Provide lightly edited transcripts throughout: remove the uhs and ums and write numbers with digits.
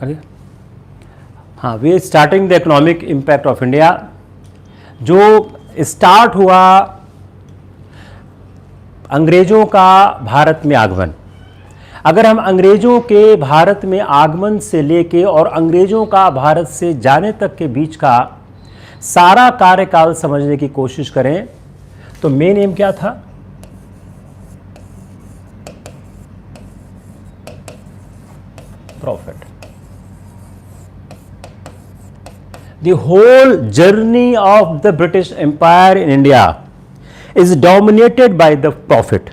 हाँ, way starting the economic impact of India, जो start हुआ अंग्रेजों का भारत में आगमन। अगर हम अंग्रेजों के भारत में आगमन से लेके और अंग्रेजों का भारत से जाने तक के बीच का सारा कार्यकाल समझने की कोशिश करें तो मेन एम क्या था? Profit. The whole journey of the British Empire in India is dominated by the profit.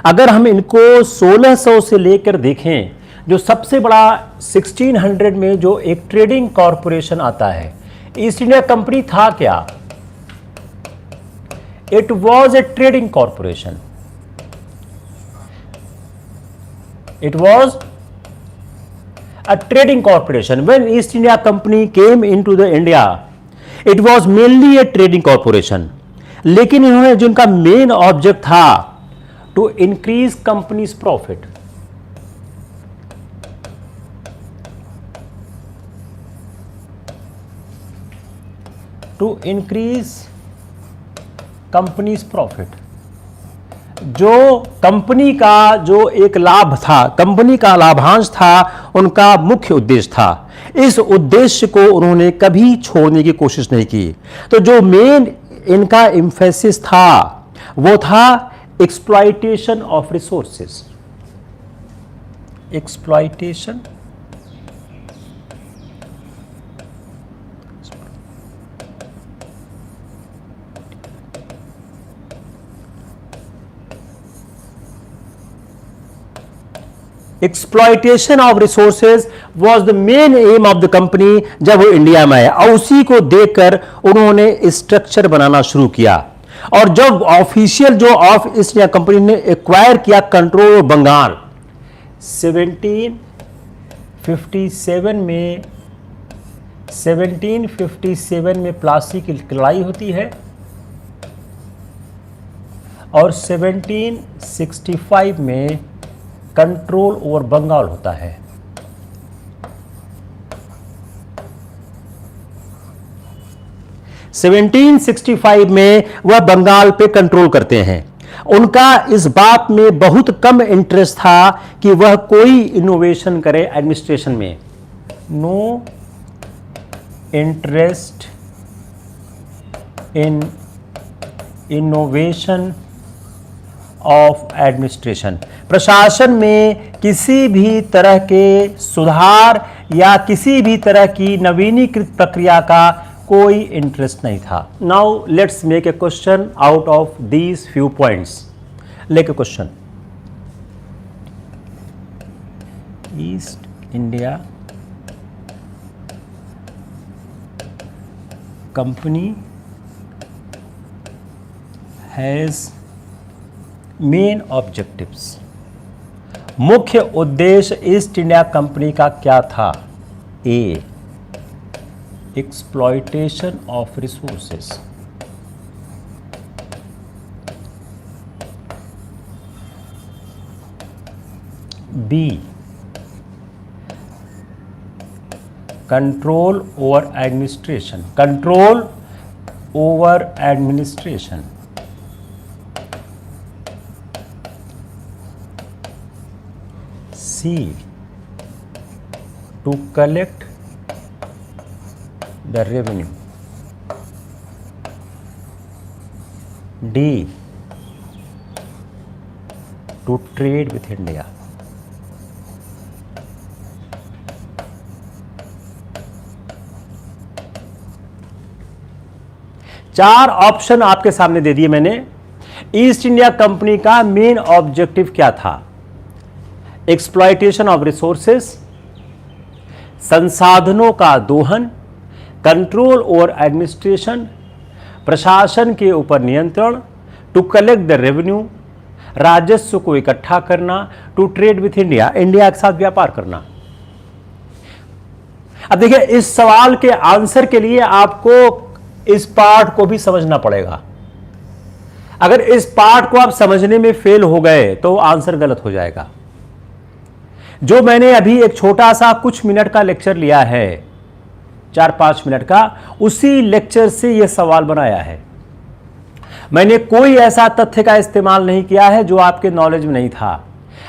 अगर हम इनको 1600 से लेकर देखें, जो सबसे बड़ा 1600 में जो एक ट्रेडिंग कॉरपोरेशन आता है, ईस्ट इंडिया कंपनी था क्या? It was a trading corporation. It was a trading corporation. When East India Company came into the India, it was mainly a trading corporation. लेकिन इन्होंने जिनका मेन ऑब्जेक्ट था to increase companies profit, to increase companies profit. जो company का जो एक लाभ था, कंपनी का लाभांश था, उनका मुख्य उद्देश्य था। इस उद्देश्य को उन्होंने कभी छोड़ने की कोशिश नहीं की। तो जो मेन इनका एम्फेसिस था वो था exploitation of resources, exploitation exploitation of resources was the main M of the company जब वो इंडिया में आए, और उसी को देखकर उन्होंने स्ट्रक्चर बनाना शुरू किया। और जब ऑफिशियल जो ऑफ ईस्ट इंडिया कंपनी ने एक्वायर किया कंट्रोल बंगाल 1757 में प्लासी की लड़ाई होती है और 1765 में कंट्रोल ओवर बंगाल होता है। सेवनटीन 1765 में वह बंगाल पे कंट्रोल करते हैं। उनका इस बात में बहुत कम इंटरेस्ट था कि वह कोई इनोवेशन करे एडमिनिस्ट्रेशन में। No interest in innovation of administration, प्रशासन में किसी भी तरह के सुधार या किसी भी तरह की नवीनीकृत प्रक्रिया का कोई इंटरेस्ट नहीं था। Now let's make a question out of these few points. Take a question, East India Company has main objectives, मुख्य उद्देश्य ईस्ट इंडिया कंपनी का क्या था? A, exploitation of resources, B, control over administration, control over administration, C, to collect the revenue, D, to trade with India। चार option आपके सामने दे दिए मैंने। ईस्ट इंडिया कंपनी का मेन ऑब्जेक्टिव क्या था? एक्सप्लॉयटेशन ऑफ रिसोर्सेस, संसाधनों का दोहन, कंट्रोल ओवर एडमिनिस्ट्रेशन, प्रशासन के ऊपर नियंत्रण, टू कलेक्ट द रेवेन्यू, राजस्व को इकट्ठा करना, to trade with India, India के साथ व्यापार करना। अब देखिए, इस सवाल के आंसर के लिए आपको इस पार्ट को भी समझना पड़ेगा। अगर इस पार्ट को आप समझने में फेल हो गए तो आंसर गलत हो जाएगा। जो मैंने अभी एक छोटा सा कुछ मिनट का लेक्चर लिया है, 4-5 मिनट का, उसी लेक्चर से यह सवाल बनाया है। मैंने कोई ऐसा तथ्य का इस्तेमाल नहीं किया है जो आपके नॉलेज में नहीं था।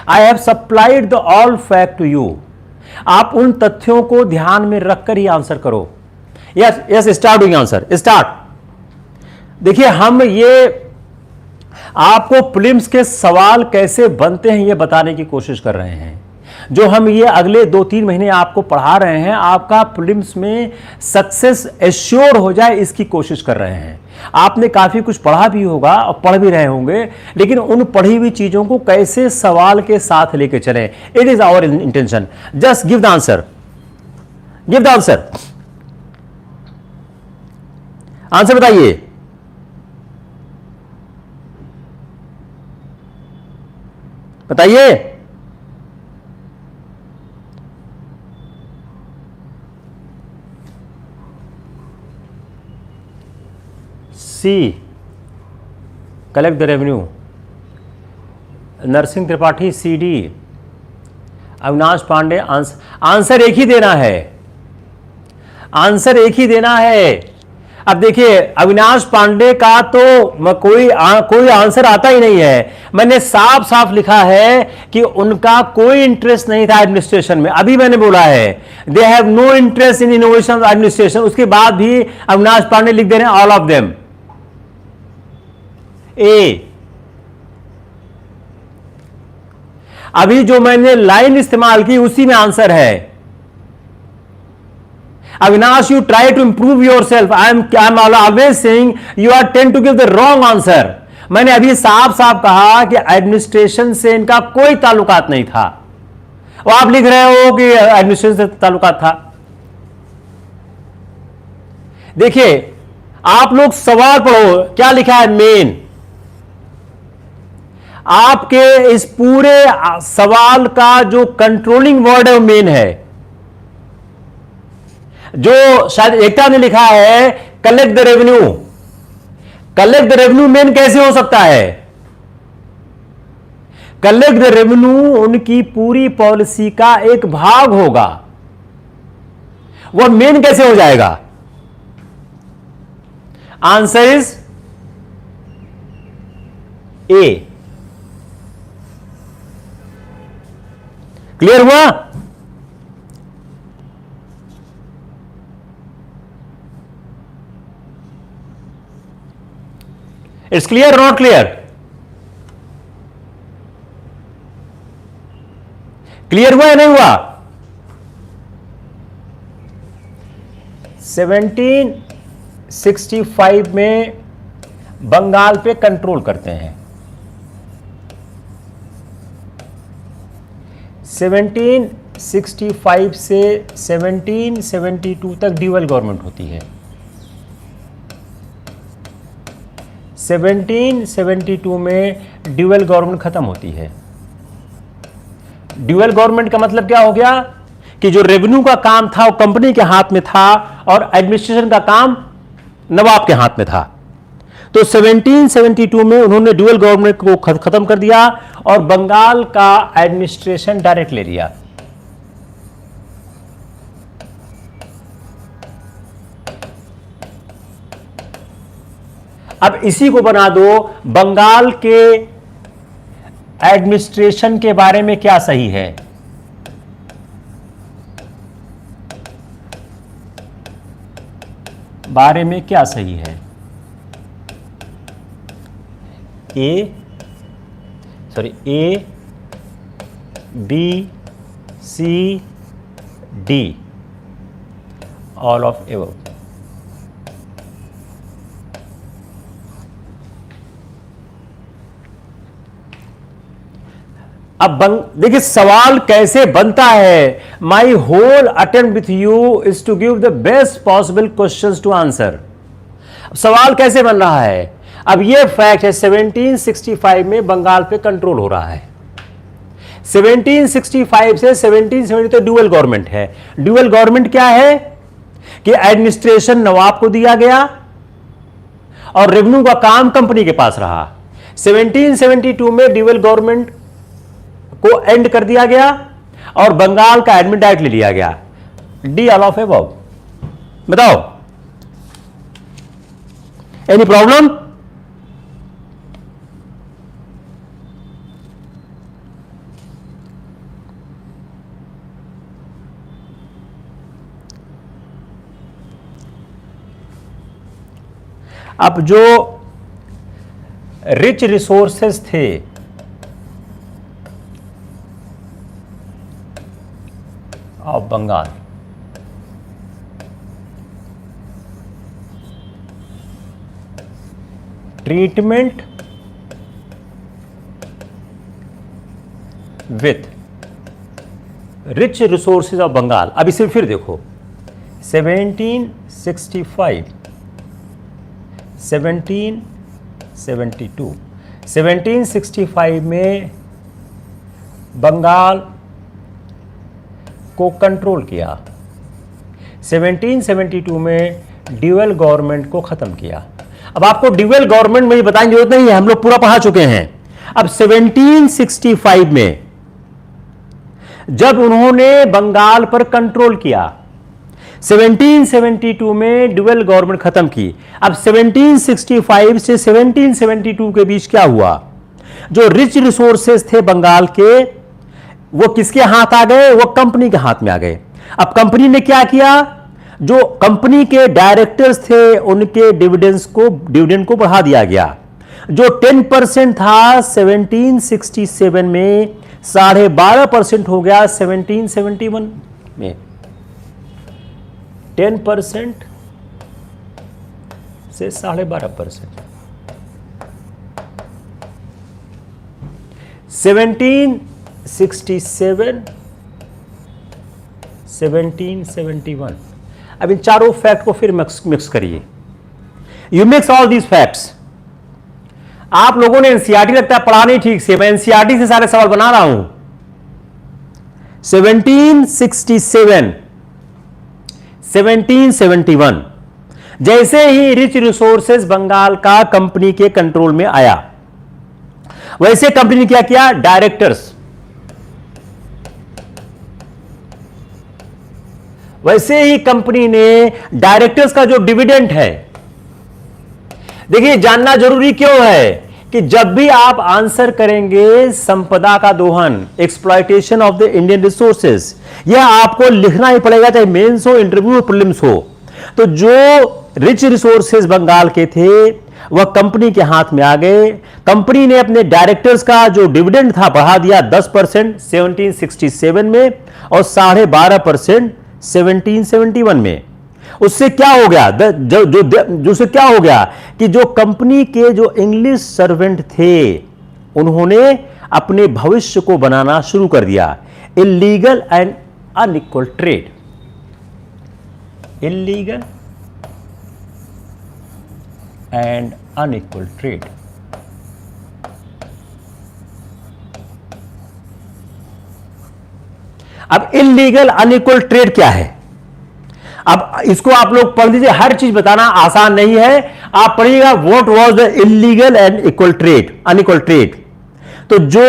I have supplied the all fact to you. आप उन तथ्यों को ध्यान में रखकर ही आंसर करो। Yes yes, start doing answer, start. देखिए, हम ये आपको प्रीलिम्स के सवाल कैसे बनते हैं ये बताने की कोशिश कर रहे हैं। जो हम ये अगले 2-3 महीने आपको पढ़ा रहे हैं, आपका प्रीलिम्स में सक्सेस एश्योर हो जाए, इसकी कोशिश कर रहे हैं। आपने काफी कुछ पढ़ा भी होगा और पढ़ भी रहे होंगे, लेकिन उन पढ़ी हुई चीजों को कैसे सवाल के साथ लेके चलें, it is our intention. Just give the answer, give the answer. Answer बताइए। बताइए। C, collect the revenue. Narsingh Tripathi C D. Avinash Pandey answer एक ही देना है, आंसर एक ही देना है। अब देखिए, अविनाश पांडे का तो कोई आंसर आता ही नहीं है। मैंने साफ साफ लिखा है कि उनका कोई इंटरेस्ट नहीं था एडमिनिस्ट्रेशन में। अभी मैंने बोला है they have no interest in innovation administration, उसके बाद भी अविनाश पांडे लिख दे रहे हैं ऑल ऑफ देम। ए, अभी जो मैंने लाइन इस्तेमाल की उसी में आंसर है। Avinash, you try to improve yourself. I'm always saying you are tend to give the wrong answer. मैंने अभी साफ साफ कहा कि एडमिनिस्ट्रेशन से इनका कोई ताल्लुकात नहीं था, और आप लिख रहे हो कि एडमिनिस्ट्रेशन से ताल्लुकात था। देखिए, आप लोग सवाल पढ़ो, क्या लिखा है मेन। आपके इस पूरे सवाल का जो कंट्रोलिंग वर्ड है वो मेन है। जो शायद एकता ने लिखा है collect the revenue, collect the revenue main कैसे हो सकता है। कलेक्ट द रेवेन्यू उनकी पूरी पॉलिसी का एक भाग होगा, वह मेन कैसे हो जाएगा। Answer is a. क्लियर हुआ। It's clear not clear. Clear हुआ या नहीं हुआ। 1765 में बंगाल पे कंट्रोल करते हैं। 1765 से 1772 तक ड्यूअल गवर्नमेंट होती है। 1772 में ड्यूअल गवर्नमेंट खत्म होती है। ड्यूअल गवर्नमेंट का मतलब क्या हो गया कि जो रेवेन्यू का काम था वो कंपनी के हाथ में था और एडमिनिस्ट्रेशन का काम नवाब के हाथ में था। तो 1772 में उन्होंने ड्यूअल गवर्नमेंट को खत्म कर दिया और बंगाल का एडमिनिस्ट्रेशन डायरेक्ट ले लिया। अब इसी को बना दो बंगाल के एडमिनिस्ट्रेशन के बारे में क्या सही है। बारे में क्या सही है। A B C D all of above. अब देखिए सवाल कैसे बनता है। My whole attempt with you is to give the best possible questions to answer. सवाल कैसे बन रहा है। अब ये फैक्ट है 1765 में बंगाल पे कंट्रोल हो रहा है। 1765 से 1770 तक ड्यूअल गवर्नमेंट है। ड्यूअल गवर्नमेंट क्या है कि एडमिनिस्ट्रेशन नवाब को दिया गया और रेवेन्यू का काम कंपनी के पास रहा। 1772 में ड्यूअल गवर्नमेंट को एंड कर दिया गया और बंगाल का एडमिन डायरेक्ट ले लिया गया। D all of above. बताओ, एनी प्रॉब्लम? अब जो रिच रिसोर्सेस थे of Bengal, treatment with rich resources of Bengal. अब इसे फिर देखो, 1765, 1772, 1765 में बंगाल को कंट्रोल किया, 1772 में ड्यूअल गवर्नमेंट को खत्म किया। अब आपको ड्यूअल गवर्नमेंट में बताने की जरूरत नहीं है, हम लोग पूरा पढ़ा चुके हैं। अब 1765 में जब उन्होंने बंगाल पर कंट्रोल किया, 1772 में ड्यूअल गवर्नमेंट खत्म की। अब 1765 से 1772 के बीच क्या हुआ? जो रिच रिसोर्सेज थे बंगाल के, वो किसके हाथ आ गए? वो कंपनी के हाथ में आ गए। अब कंपनी ने क्या किया? जो कंपनी के डायरेक्टर्स थे उनके डिविडेंड को बढ़ा दिया गया। जो 10% था 1767 में 12.5% हो गया 1771 में। 10% से 12.5%। 1767, 1771। अब इन चारों फैक्ट को फिर मिक्स करिए। You mix all these facts. आप लोगों ने एनसीईआरटी लगता है पढ़ा नहीं ठीक से, मैं एनसीईआरटी से सारे सवाल बना रहा हूं। 1767, 1771 जैसे ही रिच रिसोर्सेज बंगाल का कंपनी के कंट्रोल में आया, वैसे कंपनी ने क्या किया? डायरेक्टर्स, वैसे ही कंपनी ने डायरेक्टर्स का जो डिविडेंड है, देखिए जानना जरूरी क्यों है कि जब भी आप आंसर करेंगे संपदा का दोहन, exploitation of the Indian resources, यह आपको लिखना ही पड़ेगा, चाहे मेंस हो, इंटरव्यू हो, प्रीलिम्स हो। तो जो रिच रिसोर्सेज बंगाल के थे वह कंपनी के हाथ में आ गए। कंपनी ने अपने डायरेक्टर्स का जो डिविडेंड था बढ़ा दिया 10% 1767 में और 12.5% 1771 में। उससे क्या हो गया? जो क्या हो गया कि जो कंपनी के जो इंग्लिश सर्वेंट थे उन्होंने अपने भविष्य को बनाना शुरू कर दिया। Illegal and unequal trade, illegal and unequal trade. अब इल्लीगल अनइक्वल ट्रेड क्या है? अब इसको आप लोग पढ़ लीजिए, हर चीज बताना आसान नहीं है। आप पढ़िएगा what was the illegal and equal trade, unequal trade. तो जो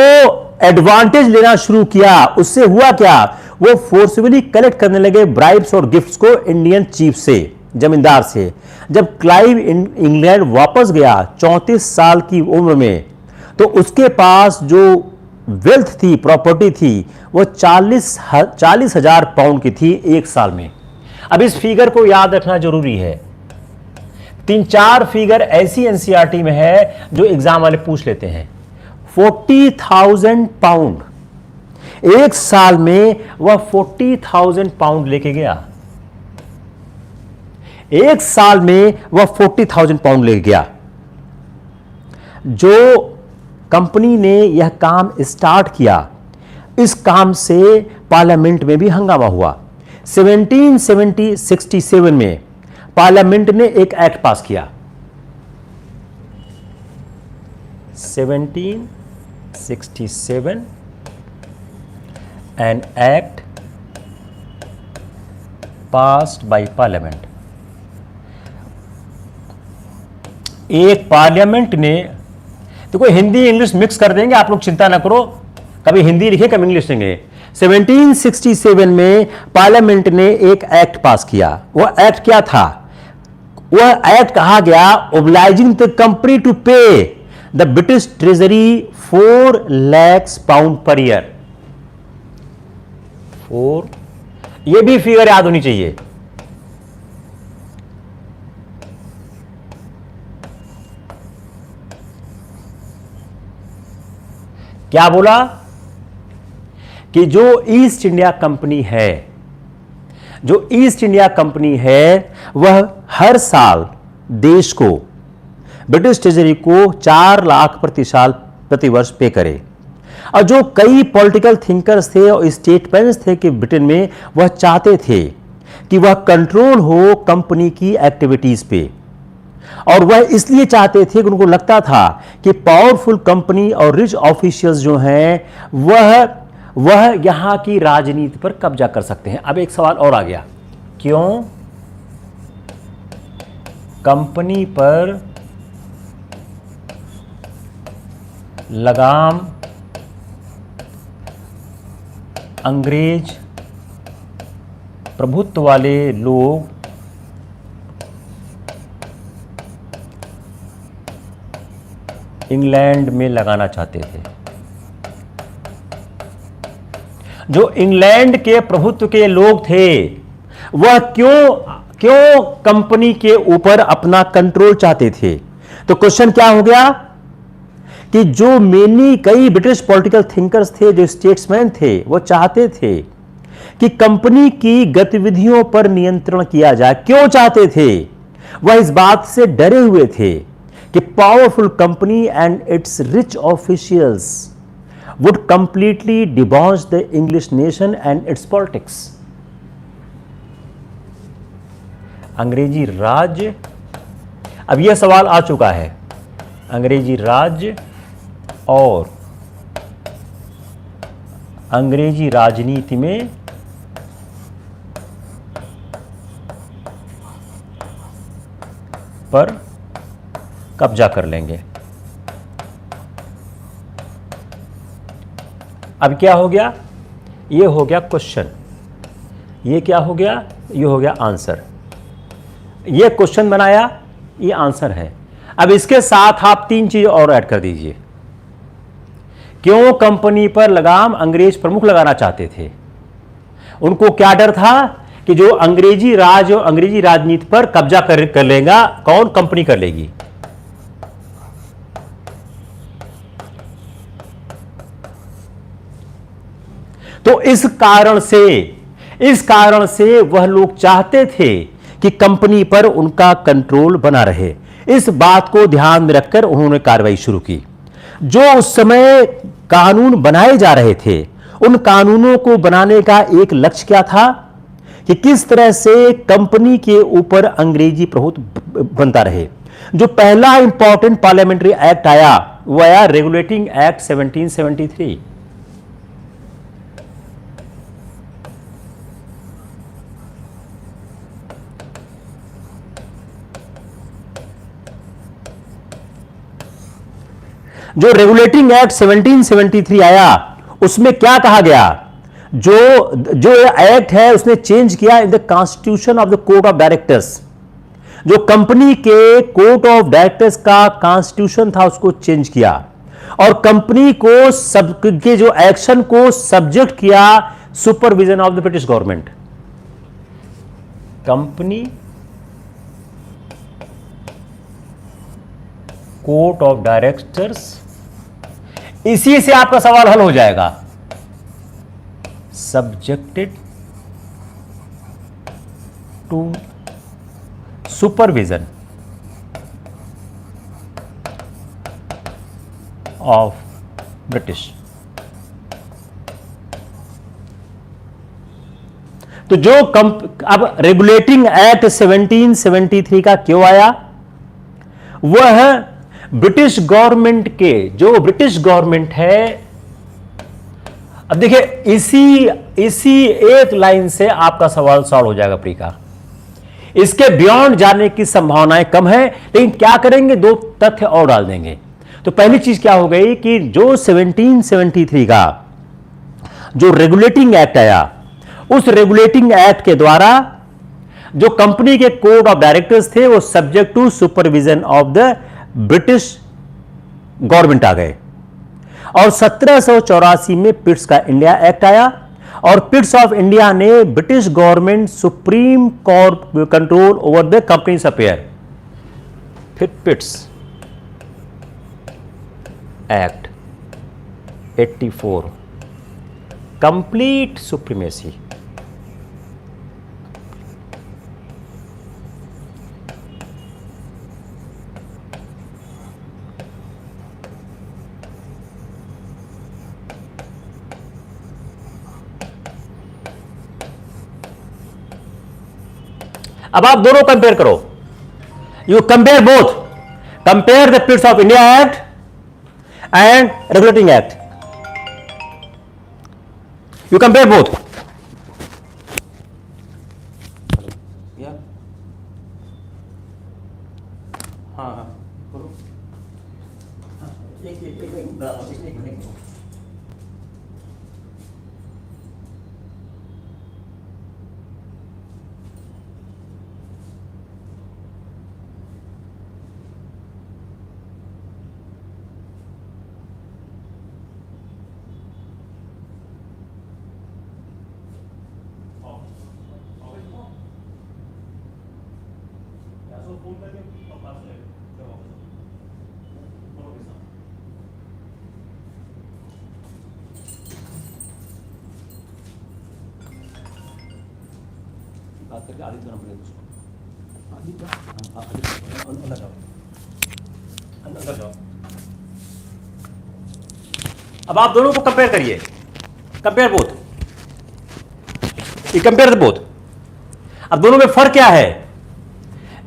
एडवांटेज लेना शुरू किया उससे हुआ क्या? वो फोर्सफुली कलेक्ट करने लगे ब्राइब्स और गिफ्ट्स को इंडियन चीफ से, जमींदार से। जब क्लाइव इंग्लैंड वापस गया 34 साल की उम्र में, तो उसके पास जो वेल्थ थी, प्रॉपर्टी थी, वो 40,000 पाउंड की थी एक साल में। अब इस फिगर को याद रखना जरूरी है। 3-4 फिगर ऐसी एनसीईआरटी में है जो एग्जाम वाले पूछ लेते हैं। 40,000 पाउंड, एक साल में वह 40,000 पाउंड लेके गया। एक साल में वह 40,000 पाउंड लेके गया। जो कंपनी ने यह काम स्टार्ट किया, इस काम से पार्लियामेंट में भी हंगामा हुआ। 1767 में पार्लियामेंट ने एक एक्ट पास किया। 1767 an act passed by parliament. एक पार्लियामेंट ने, देखो हिंदी इंग्लिश मिक्स कर देंगे आप लोग, चिंता ना करो। कभी हिंदी लिखे कभी इंग्लिश लिखेंगे। 1767 में पार्लियामेंट ने एक एक्ट पास किया। वह एक्ट क्या था? वह एक्ट कहा गया ओब्लाइजिंग द कंपनी टू पे the British treasury 4 lakh pound per year. 4, यह भी फिगर याद होनी चाहिए। क्या बोला कि जो ईस्ट इंडिया कंपनी है, जो ईस्ट इंडिया कंपनी है, वह हर साल देश को, ब्रिटिश ट्रेजरी को 4 लाख प्रति साल प्रति वर्ष पे करे। और जो कई पॉलिटिकल थिंकर्स थे और स्टेटमेंट्स थे कि ब्रिटेन में, वह चाहते थे कि वह कंट्रोल हो कंपनी की एक्टिविटीज पे। और वह इसलिए चाहते थे कि उनको लगता था कि पावरफुल कंपनी और रिच ऑफिशियल्स जो हैं वह यहां की राजनीति पर कब्जा कर सकते हैं। अब एक सवाल और आ गया, क्यों कंपनी पर लगाम अंग्रेज प्रभुत्व वाले लोग इंग्लैंड में लगाना चाहते थे? जो इंग्लैंड के प्रभुत्व के लोग थे, वह क्यों कंपनी के ऊपर अपना कंट्रोल चाहते थे? तो क्वेश्चन क्या हो गया कि जो कई ब्रिटिश पॉलिटिकल थिंकर्स थे, जो स्टेट्समैन थे, वो चाहते थे कि कंपनी की गतिविधियों पर नियंत्रण किया जाए। क्यों चाहते थे? वह इस बात से डरे हुए थे कि powerful company and it's rich officials would completely debauch the English nation and its politics। अंग्रेजी राज्य, अब यह सवाल आ चुका है, अंग्रेजी राज्य और अंग्रेजी राजनीति में पर कब्जा कर लेंगे। अब क्या हो गया? ये हो गया क्वेश्चन, ये क्या हो गया? ये हो गया आंसर। ये क्वेश्चन बनाया, ये आंसर है। अब इसके साथ आप 3 चीज और ऐड कर दीजिए। क्यों कंपनी पर लगाम अंग्रेज प्रमुख लगाना चाहते थे? उनको क्या डर था कि जो अंग्रेजी राज और अंग्रेजी राजनीति पर कब्जा कर लेगा, कौन? कंपनी कर लेगी। तो इस कारण से वह लोग चाहते थे कि कंपनी पर उनका कंट्रोल बना रहे। इस बात को ध्यान में रखकर उन्होंने कार्रवाई शुरू की। जो उस समय कानून बनाए जा रहे थे, उन कानूनों को बनाने का एक लक्ष्य क्या था कि किस तरह से कंपनी के ऊपर अंग्रेजी प्रभुत्व बनता रहे। जो पहला इंपॉर्टेंट पार्लियामेंट्री एक्ट आया, वह आया रेगुलेटिंग एक्ट 1773। जो रेगुलेटिंग एक्ट 1773 आया, उसमें क्या कहा गया? जो एक्ट है उसने चेंज किया in the constitution of the court of directors. जो कंपनी के कोर्ट ऑफ डायरेक्टर्स का कॉन्स्टिट्यूशन था, उसको चेंज किया और कंपनी को सबके जो एक्शन को सब्जेक्ट किया supervision of the British government. Company court of directors, इसी से आपका सवाल हल हो जाएगा। Subjected to supervision of British. तो जो अब रेगुलेटिंग एक्ट 1773 का क्यों आया? वह ब्रिटिश गवर्नमेंट के, जो ब्रिटिश गवर्नमेंट है, अब देखिए इसी एक लाइन से आपका सवाल सॉल्व हो जाएगा प्री का। इसके बियॉन्ड जाने की संभावनाएं कम है, लेकिन क्या करेंगे, 2 तथ्य और डाल देंगे। तो पहली चीज क्या हो गई कि जो 1773 का जो रेगुलेटिंग एक्ट आया, उस रेगुलेटिंग एक्ट के द्वारा जो कंपनी के कोड ऑफ डायरेक्टर्स थे वो subject to supervision of the British government आ गए। और 1784 में पिट्स का इंडिया एक्ट आया और पिट्स ऑफ इंडिया ने British government supreme control over the companies affair. फिर पिट्स एक्ट 84, कंप्लीट सुप्रीमेसी। अब आप दोनों कंपेयर करो, you compare both, compare the Pitt's of India act and regulating act, you compare both. बात करके आदित्य नाम पड़ेगा उसको। आदित्य अंदर जाओ, अंदर जाओ। अब आप दोनों को कंपेयर करिए, कंपेयर बोथ, ये कंपेयर बोथ। अब दोनों में फर्क क्या है?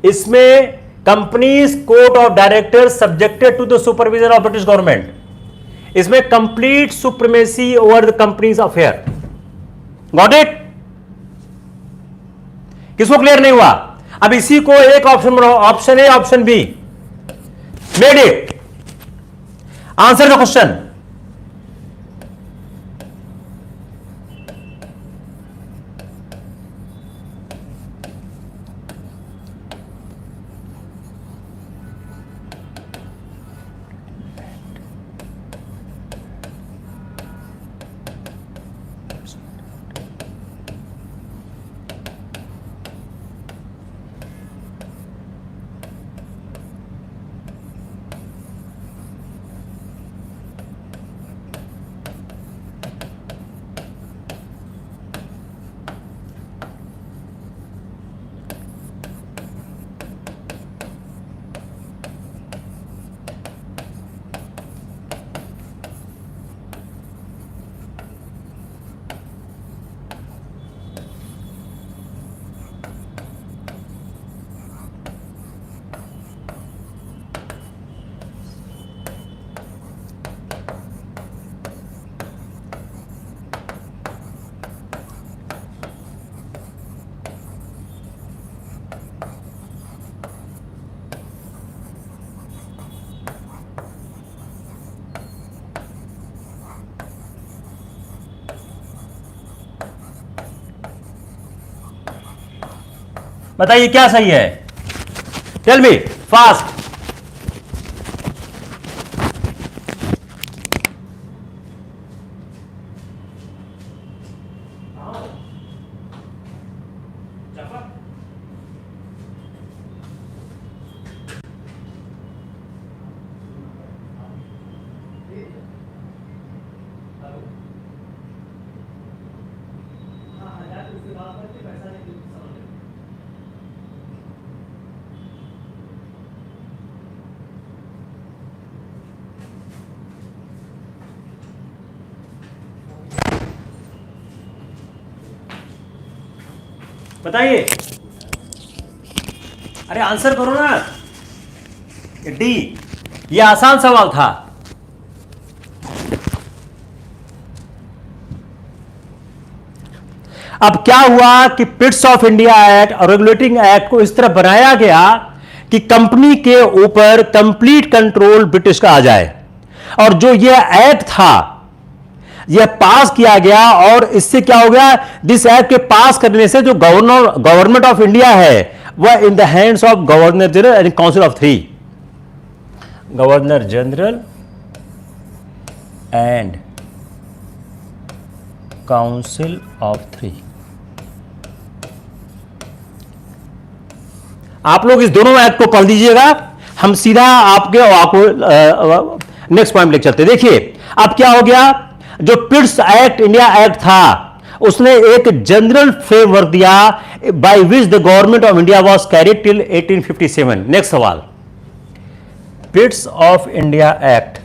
इसमें companies court of directors subjected to the supervision of British government, इसमें complete supremacy over the companies affair. Got it? किसको क्लियर नहीं हुआ? अब इसी को एक ऑप्शन बनाओ, option A option B, made it, answer the question. बताइए क्या सही है? Tell me fast. बताइए, अरे आंसर करो ना। डी, ये आसान सवाल था। अब क्या हुआ कि पिट्स ऑफ इंडिया एक्ट और रेगुलेटिंग एक्ट को इस तरह बनाया गया कि कंपनी के ऊपर कंप्लीट कंट्रोल ब्रिटिश का आ जाए। और जो यह एक्ट था, यह पास किया गया और इससे क्या हो गया, दिस एक्ट के पास करने से जो गवर्नमेंट ऑफ इंडिया है वह in the hands of governor general and council of three, governor general and council of three. आप लोग इस दोनों एक्ट को पढ़ लीजिएगा, हम सीधा आपको नेक्स्ट पॉइंट लेकर चलते। देखिए अब क्या हो गया, जो पिट्स एक्ट इंडिया एक्ट था उसने एक जनरल फ्रेमवर्क दिया by which the government of India was carried till 1857। Next सवाल, पिट्स ऑफ इंडिया एक्ट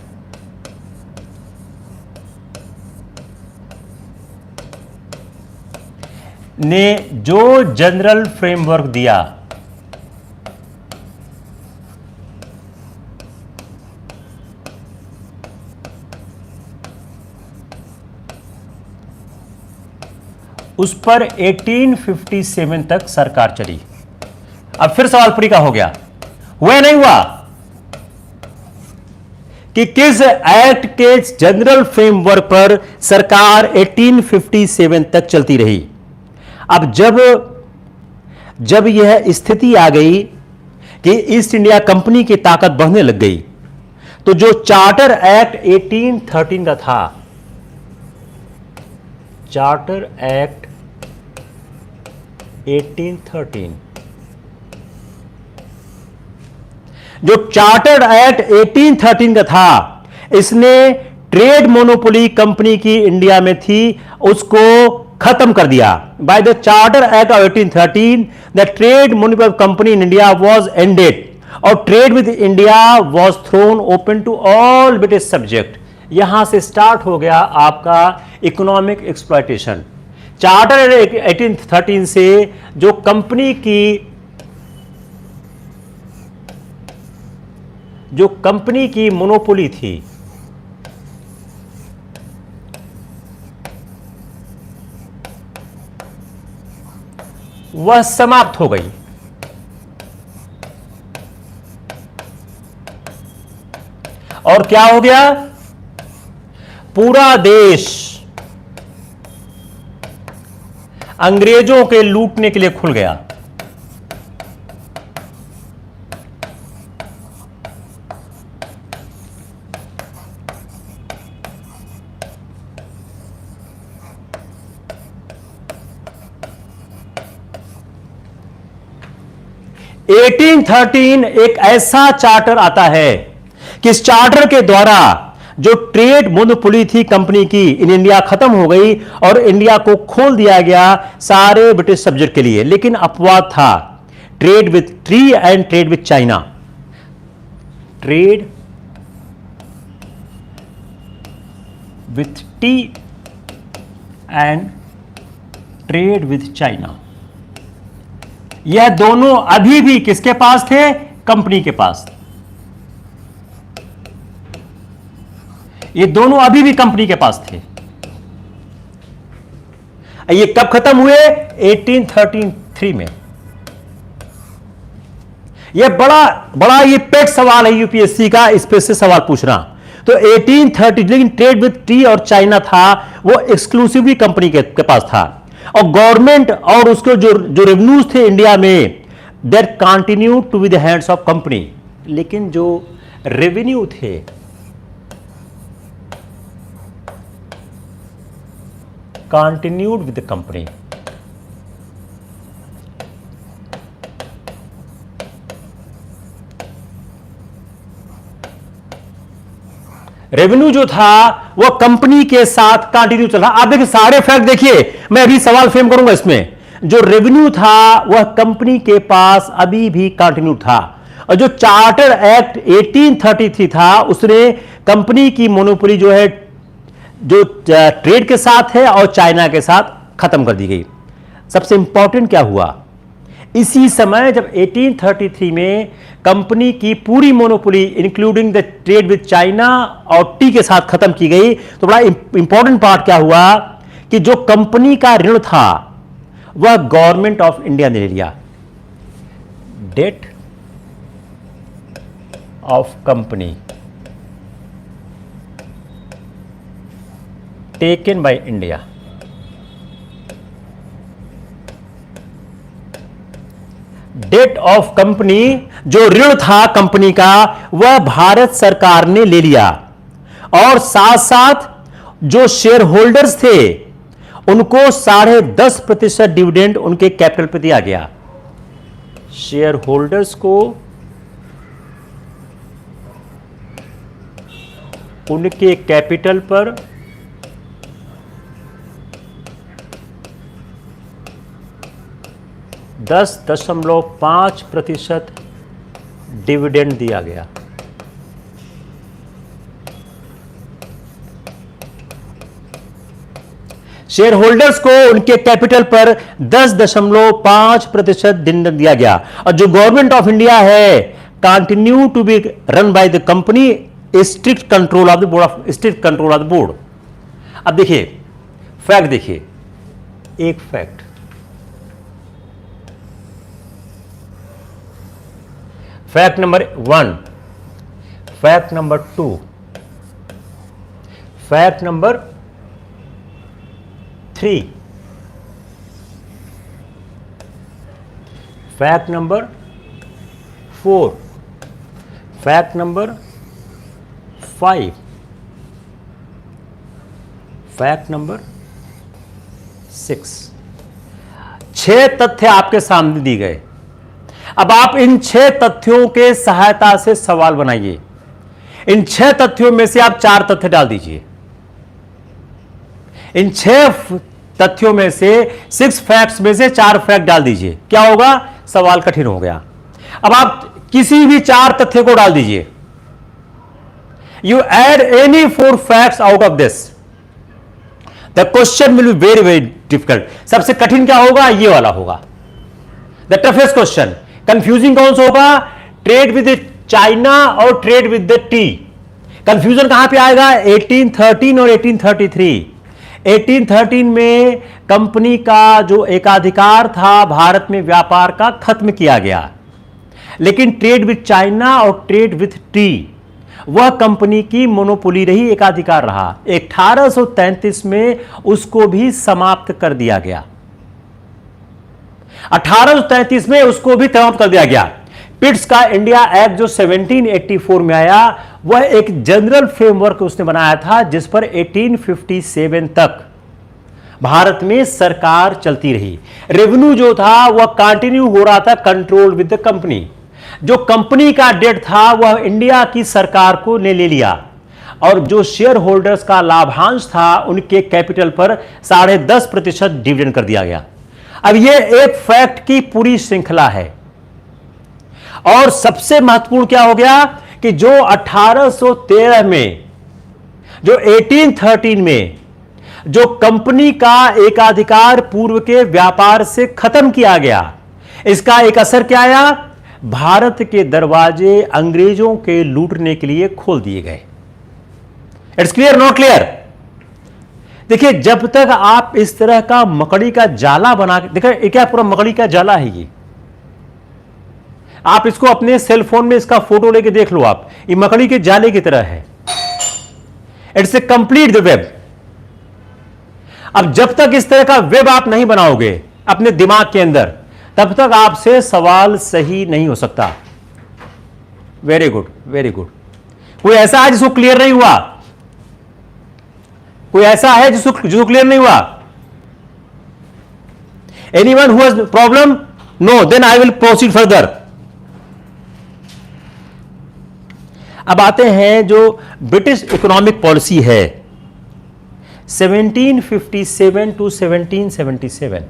ने जो जनरल फ्रेमवर्क दिया उस पर 1857 तक सरकार चली। अब फिर सवाल पूरी का हो गया, हुआ नहीं हुआ कि किस एक्ट के जनरल फ्रेमवर्क पर सरकार 1857 तक चलती रही। अब जब यह स्थिति आ गई कि ईस्ट इंडिया कंपनी की ताकत बढ़ने लग गई, तो जो चार्टर एक्ट 1813 का था, चार्टर एक्ट 1813, जो चार्टर एक्ट 1813 का था, इसने ट्रेड मोनोपोली कंपनी की इंडिया में थी उसको खत्म कर दिया। By the charter act of 1813 the trade monopoly company in India was ended और trade with India was thrown open to all British subject. यहां से स्टार्ट हो गया आपका इकोनॉमिक एक्सप्लॉयटेशन। चार्टर 1813 से जो कंपनी की मोनोपोली थी, वह समाप्त हो गई। और क्या हो गया, पूरा देश अंग्रेजों के लूटने के लिए खुल गया। एटीन 1813 एक ऐसा चार्टर आता है कि इस चार्टर के द्वारा जो ट्रेड मोनोपोली थी कंपनी की इन इंडिया खत्म हो गई और इंडिया को खोल दिया गया सारे ब्रिटिश सब्जेक्ट के लिए। लेकिन अपवाद था, trade with T and trade with China. Trade with T and trade with China, यह दोनों अभी भी किसके पास थे, कंपनी के पास। ये दोनों अभी भी कंपनी के पास थे। ये कब खत्म हुए, 1833 में। ये बड़ा ये पेट सवाल है यूपीएससी का, इस पे से सवाल पूछना। तो 1830, लेकिन ट्रेड विथ टी और चाइना था वो एक्सक्लूसिवली कंपनी के पास था। और गवर्नमेंट और उसके जो रेवेन्यूज थे इंडिया में, that continue to be the hands of company. लेकिन जो रेवेन्यू थे continued with the company. Revenue जो था वह कंपनी के साथ कंटिन्यू चल रहा। आप देखिए सारे फैक्ट देखिए, मैं अभी सवाल फ्रेम करूंगा इसमें। जो रेवेन्यू था वह कंपनी के पास अभी भी कंटिन्यू था। और जो चार्टर एक्ट 1833 था उसने कंपनी की मोनोपोली जो है जो ट्रेड के साथ है और चाइना के साथ खत्म कर दी गई। सबसे इंपॉर्टेंट क्या हुआ, इसी समय जब 1833 में कंपनी की पूरी monopoly including the trade with China और टी के साथ खत्म की गई, तो बड़ा इंपॉर्टेंट पार्ट क्या हुआ कि जो कंपनी का ऋण था वह गवर्नमेंट ऑफ इंडिया ने ले लिया। Debt of company taken by India. Debt of company, जो ऋण था कंपनी का, वह भारत सरकार ने ले लिया और साथ साथ जो शेयर होल्डर्स थे उनको 10.5% डिविडेंड उनके कैपिटल पर दिया गया। शेयर होल्डर्स को उनके कैपिटल पर 10.5% डिविडेंड दिया गया। शेयर होल्डर्स को उनके कैपिटल पर 10.5% डिविडेंड दिया गया। और जो गवर्नमेंट ऑफ इंडिया है, continue to be run by the company, strict control of the board. अब देखिए फैक्ट, देखिए एक fact, fact number 1, fact number 2, fact number 3, fact number 4, fact number 5, fact number 6। 6 तथ्य आपके सामने दिए गए। अब आप इन 6 तथ्यों के सहायता से सवाल बनाइए। इन 6 तथ्यों में से आप 4 तथ्य डाल दीजिए। इन 6 तथ्यों में से 6 फैक्ट्स में से 4 फैक्ट डाल दीजिए। क्या होगा? सवाल कठिन हो गया। अब आप किसी भी 4 तथ्य को डाल दीजिए। You add any 4 facts out of this, the question will be very very difficult. सबसे कठिन क्या होगा? ये वाला होगा, द टफेस्ट क्वेश्चन। कंफ्यूजिंग कौन सा होगा? ट्रेड विद चाइना और trade with the T. Confusion कहां पे आएगा? 1813 और 1833। 1813 में कंपनी का जो एकाधिकार था भारत में व्यापार का, खत्म किया गया। लेकिन ट्रेड विद चाइना और ट्रेड विद टी, वह कंपनी की मोनोपोली रही, एकाधिकार रहा। 1833 में उसको भी समाप्त कर दिया गया। 1833 में उसको भी समाप्त कर दिया गया। पिट्स का इंडिया एक्ट जो 1784 में आया, वह एक जनरल फ्रेमवर्क उसने बनाया था, जिस पर 1857 तक भारत में सरकार चलती रही। रेवेन्यू जो था वह कंटिन्यू हो रहा था, कंट्रोल विद द कंपनी। जो कंपनी का डेट था वह इंडिया की सरकार को ने ले लिया और जो शेयर होल्डर्स का लाभांश था उनके कैपिटल पर 10.5% डिविडेंड कर दिया गया। अब यह एक फैक्ट की पूरी श्रृंखला है। और सबसे महत्वपूर्ण क्या हो गया कि जो 1813 में, जो 1813 में जो कंपनी का एकाधिकार पूर्व के व्यापार से खत्म किया गया, इसका एक असर क्या आया? भारत के दरवाजे अंग्रेजों के लूटने के लिए खोल दिए गए। It's clear, not clear? देखिए, जब तक आप इस तरह का मकड़ी का जाला बना के, देखिए क्या पूरा मकड़ी का जाला है ये। आप इसको अपने सेल फोन में इसका फोटो लेके देख लो, आप ये मकड़ी के जाले की तरह है। It's a complete the web. अब जब तक इस तरह का वेब आप नहीं बनाओगे अपने दिमाग के अंदर, तब तक आपसे सवाल सही नहीं हो सकता। Very good, very good. कोई ऐसा है जिसको क्लियर नहीं हुआ? कोई ऐसा है जिसको क्लियर नहीं हुआ? Anyone who has problem? No, then I will proceed further. अब आते हैं जो ब्रिटिश इकोनॉमिक पॉलिसी है 1757 टू 1777।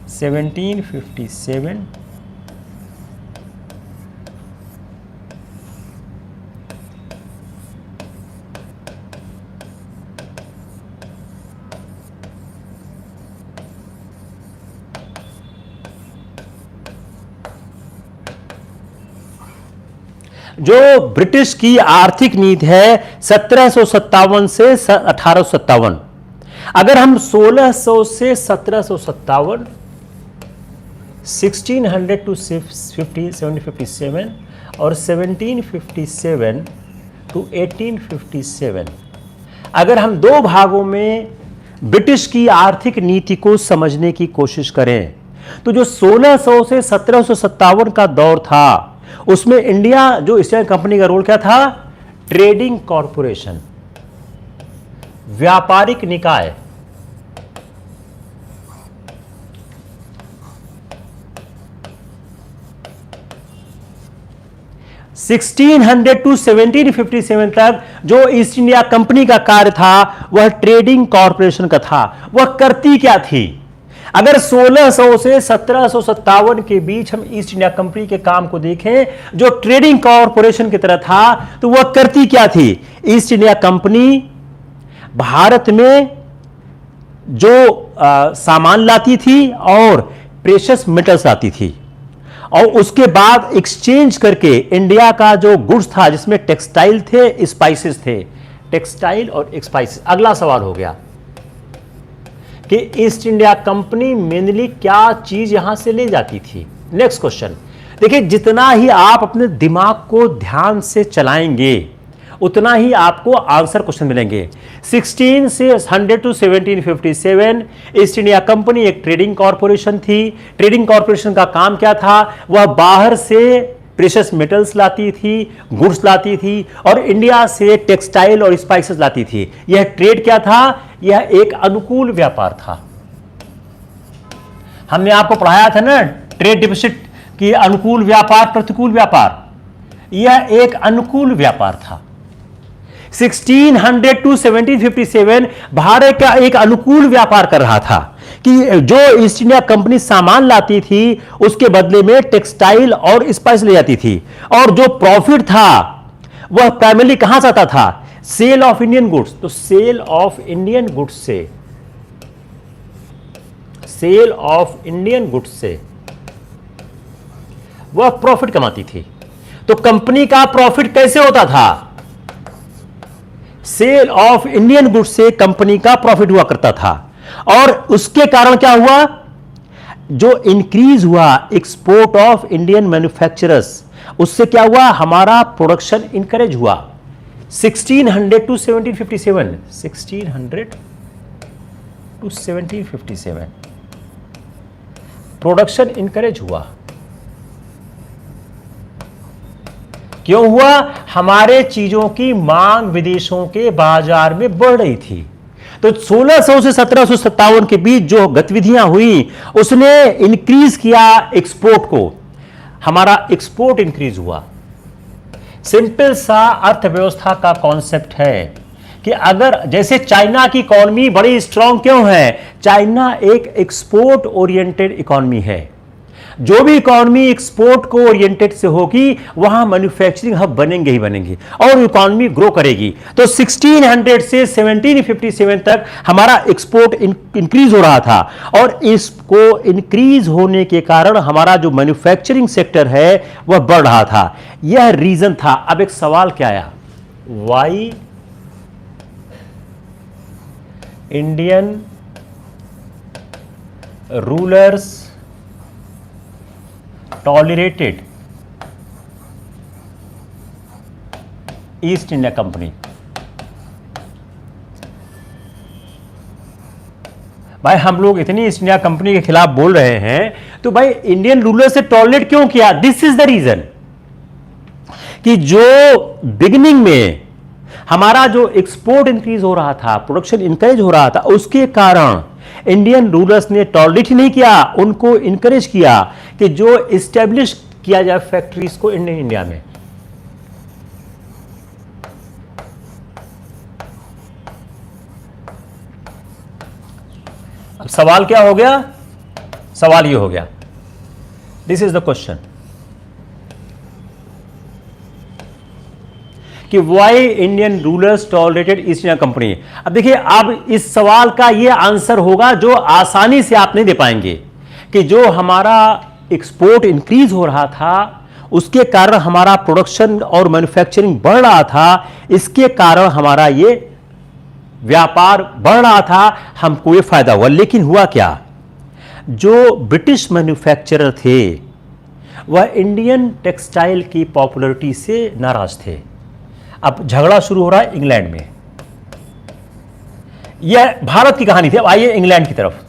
1757 जो ब्रिटिश की आर्थिक नीति है 1757 से 1857। अगर हम 1600 से 1757, 1600 टू 1757 और 1757 to 1857। अगर हम दो भागों में ब्रिटिश की आर्थिक नीति को समझने की कोशिश करें तो जो 1600 से 1757 का दौर था उसमें इंडिया जो ईस्ट इंडिया कंपनी का रोल क्या था? ट्रेडिंग कॉरपोरेशन, व्यापारिक निकाय। (1600 to 1757 तक जो ईस्ट इंडिया कंपनी का कार्य था वह ट्रेडिंग कॉरपोरेशन का था। वह करती क्या थी? अगर 1600 से 1757 के बीच हम ईस्ट इंडिया कंपनी के काम को देखें जो ट्रेडिंग कॉरपोरेशन की तरह था तो वह करती क्या थी? ईस्ट इंडिया कंपनी भारत में जो सामान लाती थी और प्रेशियस मेटल्स लाती थी और उसके बाद एक्सचेंज करके इंडिया का जो गुड्स था जिसमें टेक्सटाइल थे, स्पाइसेस थे, टेक्सटाइल और स्पाइसेस। अगला सवाल हो गया कि ईस्ट इंडिया कंपनी मेनली क्या चीज यहां से ले जाती थी? नेक्स्ट क्वेश्चन देखिए, जितना ही आप अपने दिमाग को ध्यान से चलाएंगे उतना ही आपको आंसर क्वेश्चन मिलेंगे। 1600 to 1757 ईस्ट इंडिया कंपनी एक ट्रेडिंग कॉरपोरेशन थी। ट्रेडिंग कॉरपोरेशन का काम क्या था? वह बाहर से प्रेशियस मेटल्स लाती थी, गुड्स लाती थी और इंडिया से टेक्सटाइल और स्पाइसेस लाती थी। यह ट्रेड क्या था? यह एक अनुकूल व्यापार था। हमने आपको पढ़ाया था ना ट्रेड डिफिसिट की अनुकूल व्यापार, प्रतिकूल व्यापार। यह एक अनुकूल व्यापार था। 1600 to 1757 भारत का एक अनुकूल व्यापार कर रहा था कि जो ईस्ट इंडिया कंपनी सामान लाती थी उसके बदले में टेक्सटाइल और स्पाइस ले जाती थी और जो प्रॉफिट था वह प्राइमरली कहां से आता था? Sale of Indian goods. तो सेल ऑफ इंडियन गुड्स से, सेल ऑफ इंडियन गुड्स से वह प्रॉफिट कमाती थी। तो कंपनी का प्रॉफिट कैसे होता था? सेल ऑफ इंडियन गुड्स से कंपनी का प्रॉफिट हुआ करता था और उसके कारण क्या हुआ? जो इंक्रीज हुआ एक्सपोर्ट ऑफ इंडियन मैन्युफैक्चरर्स, उससे क्या हुआ? हमारा प्रोडक्शन इंकरेज हुआ। 1600 to 1757, 1600 to 1757 प्रोडक्शन इंकरेज हुआ। क्यों हुआ? हमारे चीजों की मांग विदेशों के बाजार में बढ़ रही थी। तो 1600 से 1757 के बीच जो गतिविधियां हुई उसने इंक्रीज किया एक्सपोर्ट को, हमारा एक्सपोर्ट इंक्रीज हुआ। सिंपल सा अर्थव्यवस्था का कॉन्सेप्ट है कि अगर जैसे चाइना की इकोनॉमी बड़ी स्ट्रांग क्यों है? चाइना एक एक्सपोर्ट ओरिएंटेड इकोनॉमी है। जो भी इकोनॉमी एक्सपोर्ट को ओरिएंटेड से होगी वहां मैन्युफैक्चरिंग हब बनेंगे ही बनेंगे और इकोनॉमी ग्रो करेगी। तो 1600 से 1757 तक हमारा एक्सपोर्ट इंक्रीज हो रहा था और इसको इंक्रीज होने के कारण हमारा जो मैन्युफैक्चरिंग सेक्टर है वह बढ़ रहा था। यह रीजन था। अब एक सवाल क्या आया? Why Indian rulers tolerated east India company. भाई हम लोग इतनी ईस्ट इंडिया कंपनी के खिलाफ बोल रहे हैं तो भाई इंडियन रूलर से टॉलरेट क्यों किया? दिस इज द रीजन कि जो बिगिनिंग में हमारा जो एक्सपोर्ट इंक्रीज हो रहा था, प्रोडक्शन इंकरेज हो रहा था, उसके कारण इंडियन रूलर्स ने टॉलरेट ही नहीं किया, उनको इंकरेज किया कि जो इस्टेब्लिश किया जाए फैक्ट्रीज को इंडिया में। अब सवाल क्या हो गया? सवाल ये हो गया, दिस इज द क्वेश्चन कि why Indian rulers tolerated east India company. अब देखिए, अब इस सवाल का ये आंसर होगा जो आसानी से आप नहीं दे पाएंगे कि जो हमारा एक्सपोर्ट इंक्रीज हो रहा था उसके कारण हमारा प्रोडक्शन और मैन्युफैक्चरिंग बढ़ रहा था, इसके कारण हमारा ये व्यापार बढ़ रहा था, हमको ये फायदा हुआ। लेकिन हुआ क्या? जो ब्रिटिश मैन्युफैक्चरर थे वह इंडियन टेक्सटाइल की पॉपुलैरिटी से नाराज थे। अब झगड़ा शुरू हो रहा है इंग्लैंड में। यह भारत की कहानी थी, अब आइए इंग्लैंड की तरफ।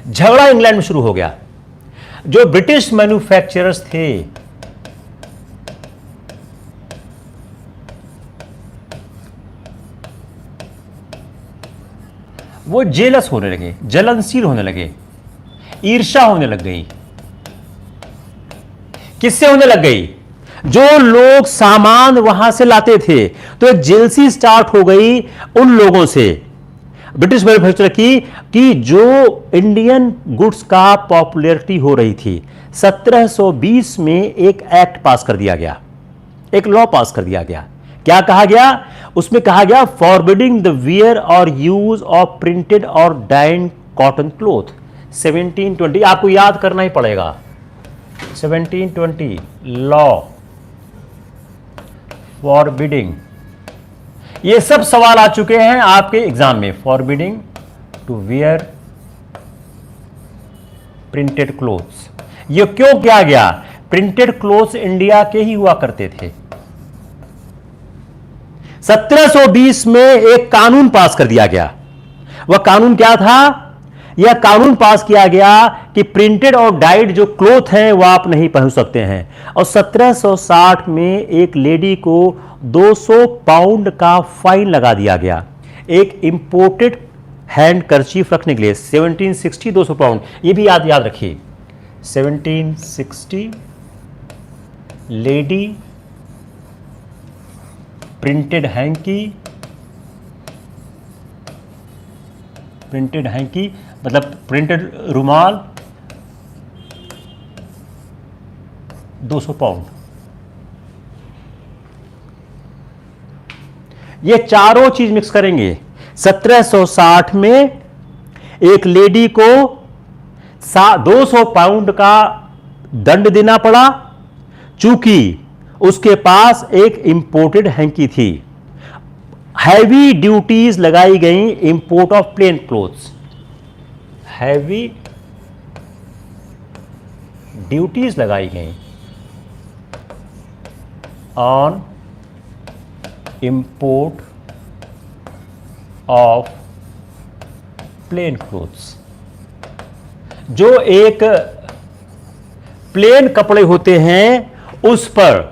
झगड़ा इंग्लैंड में शुरू हो गया। जो ब्रिटिश मैन्युफैक्चरर्स थे, वो जेलस होने लगे, जलनशील होने लगे, ईर्ष्या होने लग गई। किससे होने लग गई? जो लोग सामान वहां से लाते थे, तो एक जेलसी स्टार्ट हो गई उन लोगों से, ब्रिटिश मैन्युफैक्चरर की, कि जो इंडियन गुड्स का पॉपुलैरिटी हो रही थी। 1720 में एक एक्ट पास कर दिया गया, एक लॉ पास कर दिया गया। क्या कहा गया? उसमें कहा गया फॉरबिडिंग द वियर और यूज ऑफ प्रिंटेड और डाइड कॉटन क्लोथ। 1720 आपको याद करना ही पड़ेगा। 1720 लॉ फॉरबिडिंग, ये सब सवाल आ चुके हैं आपके एग्जाम में। Forbidding to wear printed clothes, ये क्यों किया गया? प्रिंटेड क्लोथ्स इंडिया के ही हुआ करते थे। 1720 में एक कानून पास कर दिया गया। वह कानून क्या था? यह कानून पास किया गया कि प्रिंटेड और डाइड जो क्लोथ हैं वह आप नहीं पहन सकते हैं। और 1760 में एक लेडी को 200 पाउंड का फाइन लगा दिया गया एक इंपोर्टेड हैंड कर्चीफ रखने के लिए। 1760 200 पाउंड, ये भी याद रखिए। 1760 लेडी प्रिंटेड हैंकी मतलब प्रिंटेड रुमाल 200 पाउंड। ये चारों चीज मिक्स करेंगे। 1760 में एक लेडी को 200 पाउंड का दंड देना पड़ा, चूंकि उसके पास एक इंपोर्टेड हैंकी थी। हैवी ड्यूटीज लगाई गई import of plain clothes, heavy duties लगाई गई on import of plain clothes. जो एक प्लेन कपड़े होते हैं उस पर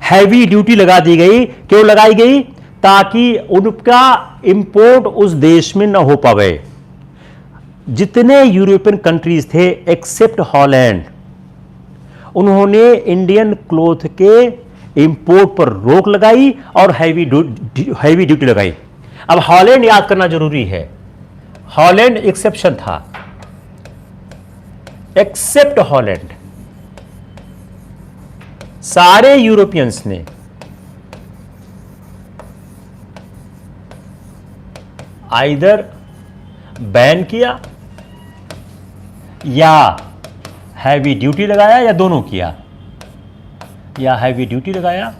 हैवी ड्यूटी लगा दी गई। क्यों लगाई गई? ताकि उनका इंपोर्ट उस देश में न हो पावे। जितने यूरोपियन कंट्रीज थे एक्सेप्ट हॉलैंड, उन्होंने इंडियन क्लोथ के इंपोर्ट पर रोक लगाई और हैवी ड्यूटी लगाई। अब हॉलैंड याद करना जरूरी है। हॉलैंड एक्सेप्शन था, एक्सेप्ट हॉलैंड। सारे यूरोपियंस ने आइदर बैन किया या हैवी ड्यूटी लगाया या दोनों किया, या हैवी ड्यूटी लगाया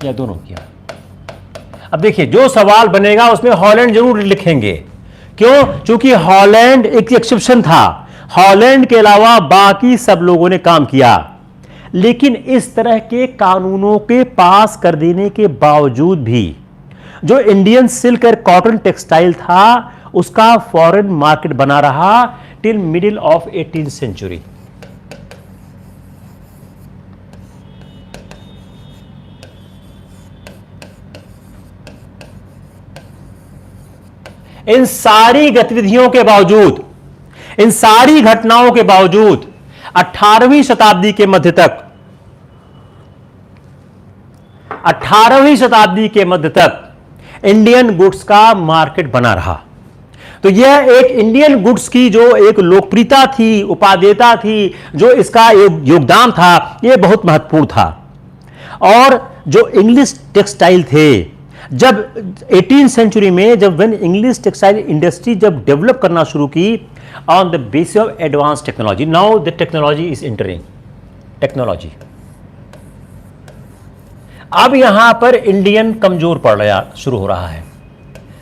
या दोनों किया। अब देखिए जो सवाल बनेगा उसमें हॉलैंड जरूर लिखेंगे। क्यों? क्योंकि हॉलैंड एक एक्सेप्शन था। हॉलैंड के अलावा बाकी सब लोगों ने काम किया, लेकिन इस तरह के कानूनों के पास कर देने के बावजूद भी जो इंडियन सिल्क और कॉटन टेक्सटाइल था उसका फॉरेन मार्केट बना रहा till middle of 18th century. इन सारी गतिविधियों के बावजूद, इन सारी घटनाओं के बावजूद 18वीं शताब्दी के मध्य तक, 18वीं शताब्दी के मध्य तक इंडियन गुड्स का मार्केट बना रहा। तो यह एक इंडियन गुड्स की जो एक लोकप्रियता थी, उपादेयता थी, जो इसका योगदान था, यह बहुत महत्वपूर्ण था। और जो इंग्लिश टेक्सटाइल थे, जब 18th सेंचुरी में जब इंग्लिश टेक्सटाइल इंडस्ट्री जब डेवलप करना शुरू की on the basis of advance technology, now the technology is entering technology. अब यहां पर इंडियन कमजोर पड़ रहा शुरू हो रहा है।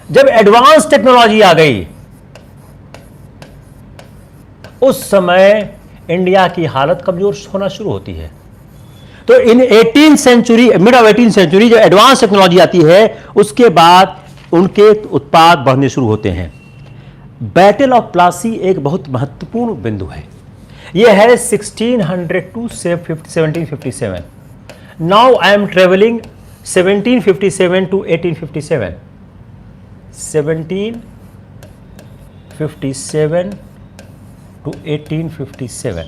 जब एडवांस टेक्नोलॉजी आ गई उस समय इंडिया की हालत कमजोर होना शुरू होती है। तो in 18th century, mid of 18th century जो एडवांस टेक्नोलॉजी आती है, उसके बाद उनके उत्पाद बढ़ने शुरू होते हैं। बैटल ऑफ प्लासी एक बहुत महत्वपूर्ण बिंदु है। यह है 1600 to 1757। Now I am traveling 1757 to 1857। 1757 to 1857।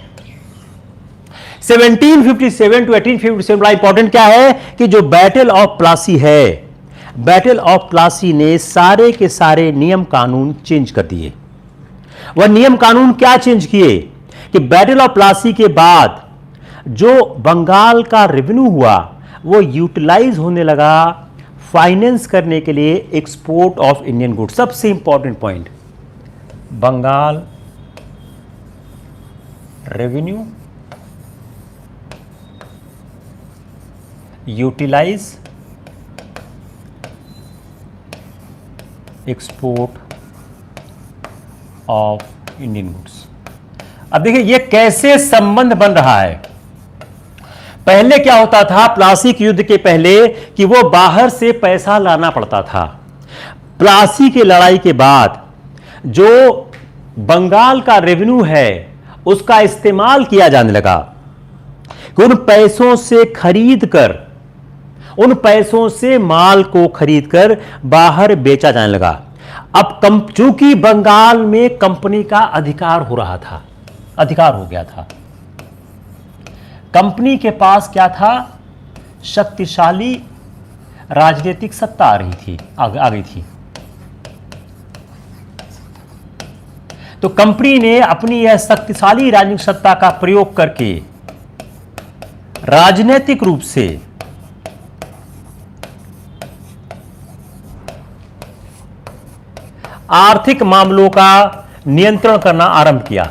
1757 to 1857 बड़ा इंपॉर्टेंट क्या है कि जो बैटल ऑफ प्लासी है, बैटल ऑफ प्लासी ने सारे के सारे नियम कानून चेंज कर दिए। वह नियम कानून क्या चेंज किए कि बैटल ऑफ प्लासी के बाद जो बंगाल का रेवेन्यू हुआ वो यूटिलाइज होने लगा फाइनेंस करने के लिए एक्सपोर्ट ऑफ इंडियन गुड्स। सबसे important point, Bengal revenue utilize export of Indian goods. अब देखिए ये कैसे संबंध बन रहा है। पहले क्या होता था प्लासी के युद्ध के पहले कि वो बाहर से पैसा लाना पड़ता था। प्लासी की लड़ाई के बाद जो बंगाल का रेवेन्यू है उसका इस्तेमाल किया जाने लगा कि उन पैसों से खरीद कर, उन पैसों से माल को खरीदकर बाहर बेचा जाने लगा। अब चूंकि बंगाल में कंपनी का अधिकार हो रहा था, अधिकार हो गया था, कंपनी के पास क्या था, शक्तिशाली राजनीतिक सत्ता आ रही थी, आ गई थी। तो कंपनी ने अपनी यह शक्तिशाली राजनीतिक सत्ता का प्रयोग करके राजनीतिक रूप से आर्थिक मामलों का नियंत्रण करना आरंभ किया।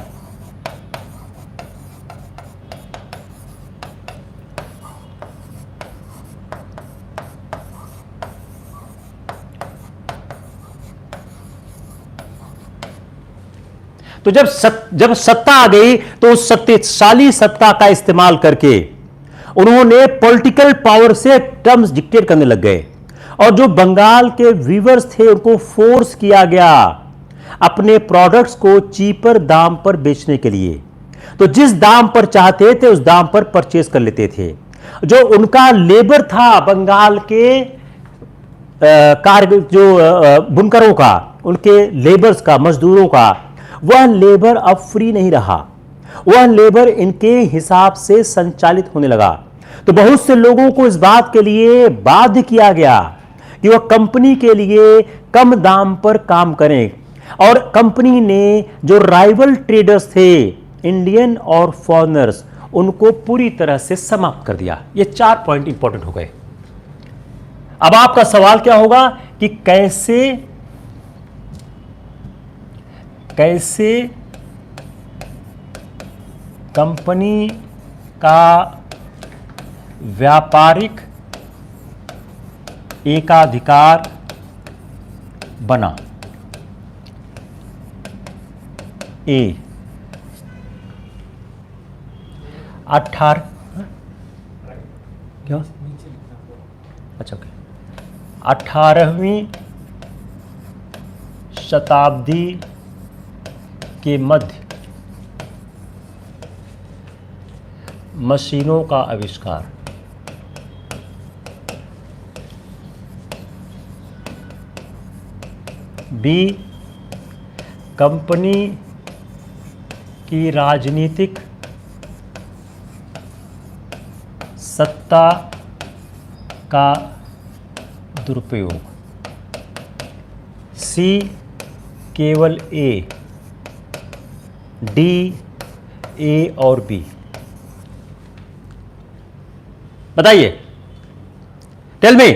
तो जब सत्ता आ गई तो उस शक्तिशाली सत्ता का इस्तेमाल करके उन्होंने पॉलिटिकल पावर से टर्म्स डिक्टेट करने लग गए और जो बंगाल के वीवर्स थे उनको फोर्स किया गया अपने प्रोडक्ट्स को चीपर दाम पर बेचने के लिए। तो जिस दाम पर चाहते थे उस दाम पर परचेज कर लेते थे। जो उनका लेबर था बंगाल के बुनकरों का, उनके लेबर्स का, मजदूरों का, वह लेबर अब फ्री नहीं रहा। वह लेबर इनके हिसाब से संचालित होने लगा। तो बहुत से लोगों को इस बात के लिए बाध्य किया गया कि वह कंपनी के लिए कम दाम पर काम करें और कंपनी ने जो राइवल ट्रेडर्स थे, इंडियन और फॉरेनर्स, उनको पूरी तरह से समाप्त कर दिया। ये 4 पॉइंट इंपॉर्टेंट हो गए। अब आपका सवाल क्या होगा कि कैसे कंपनी का व्यापारिक एकाधिकार बना। ए 18 क्या, अच्छा ओके, 18वीं शताब्दी के मध्य मशीनों का आविष्कार। बी कंपनी की राजनीतिक सत्ता का दुरुपयोग। सी केवल ए, डी, ए और बी। बताइए, टेल मी।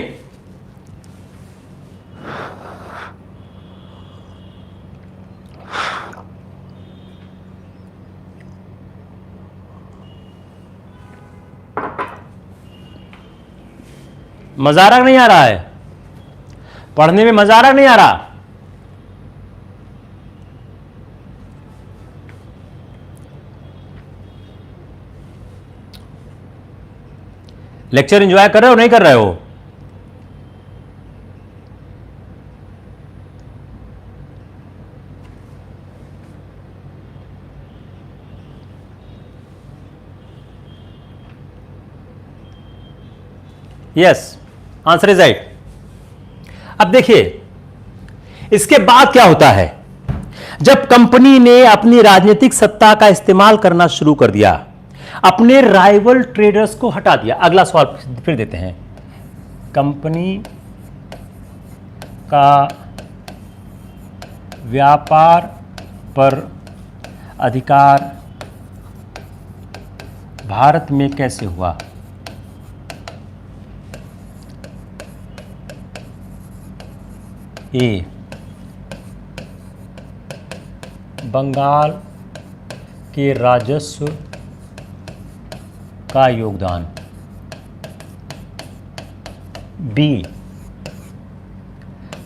मजा आ रहा नहीं आ रहा है? पढ़ने में मजा आ रहा नहीं आ रहा? लेक्चर एंजॉय कर रहे हो नहीं कर रहे हो? Yes, answer is right. अब देखिए इसके बाद क्या होता है, जब कंपनी ने अपनी राजनीतिक सत्ता का इस्तेमाल करना शुरू कर दिया, अपने राइवल ट्रेडर्स को हटा दिया। अगला सवाल फिर देते हैं, कंपनी का व्यापार पर अधिकार भारत में कैसे हुआ? ए, बंगाल के राजस्व का योगदान। बी,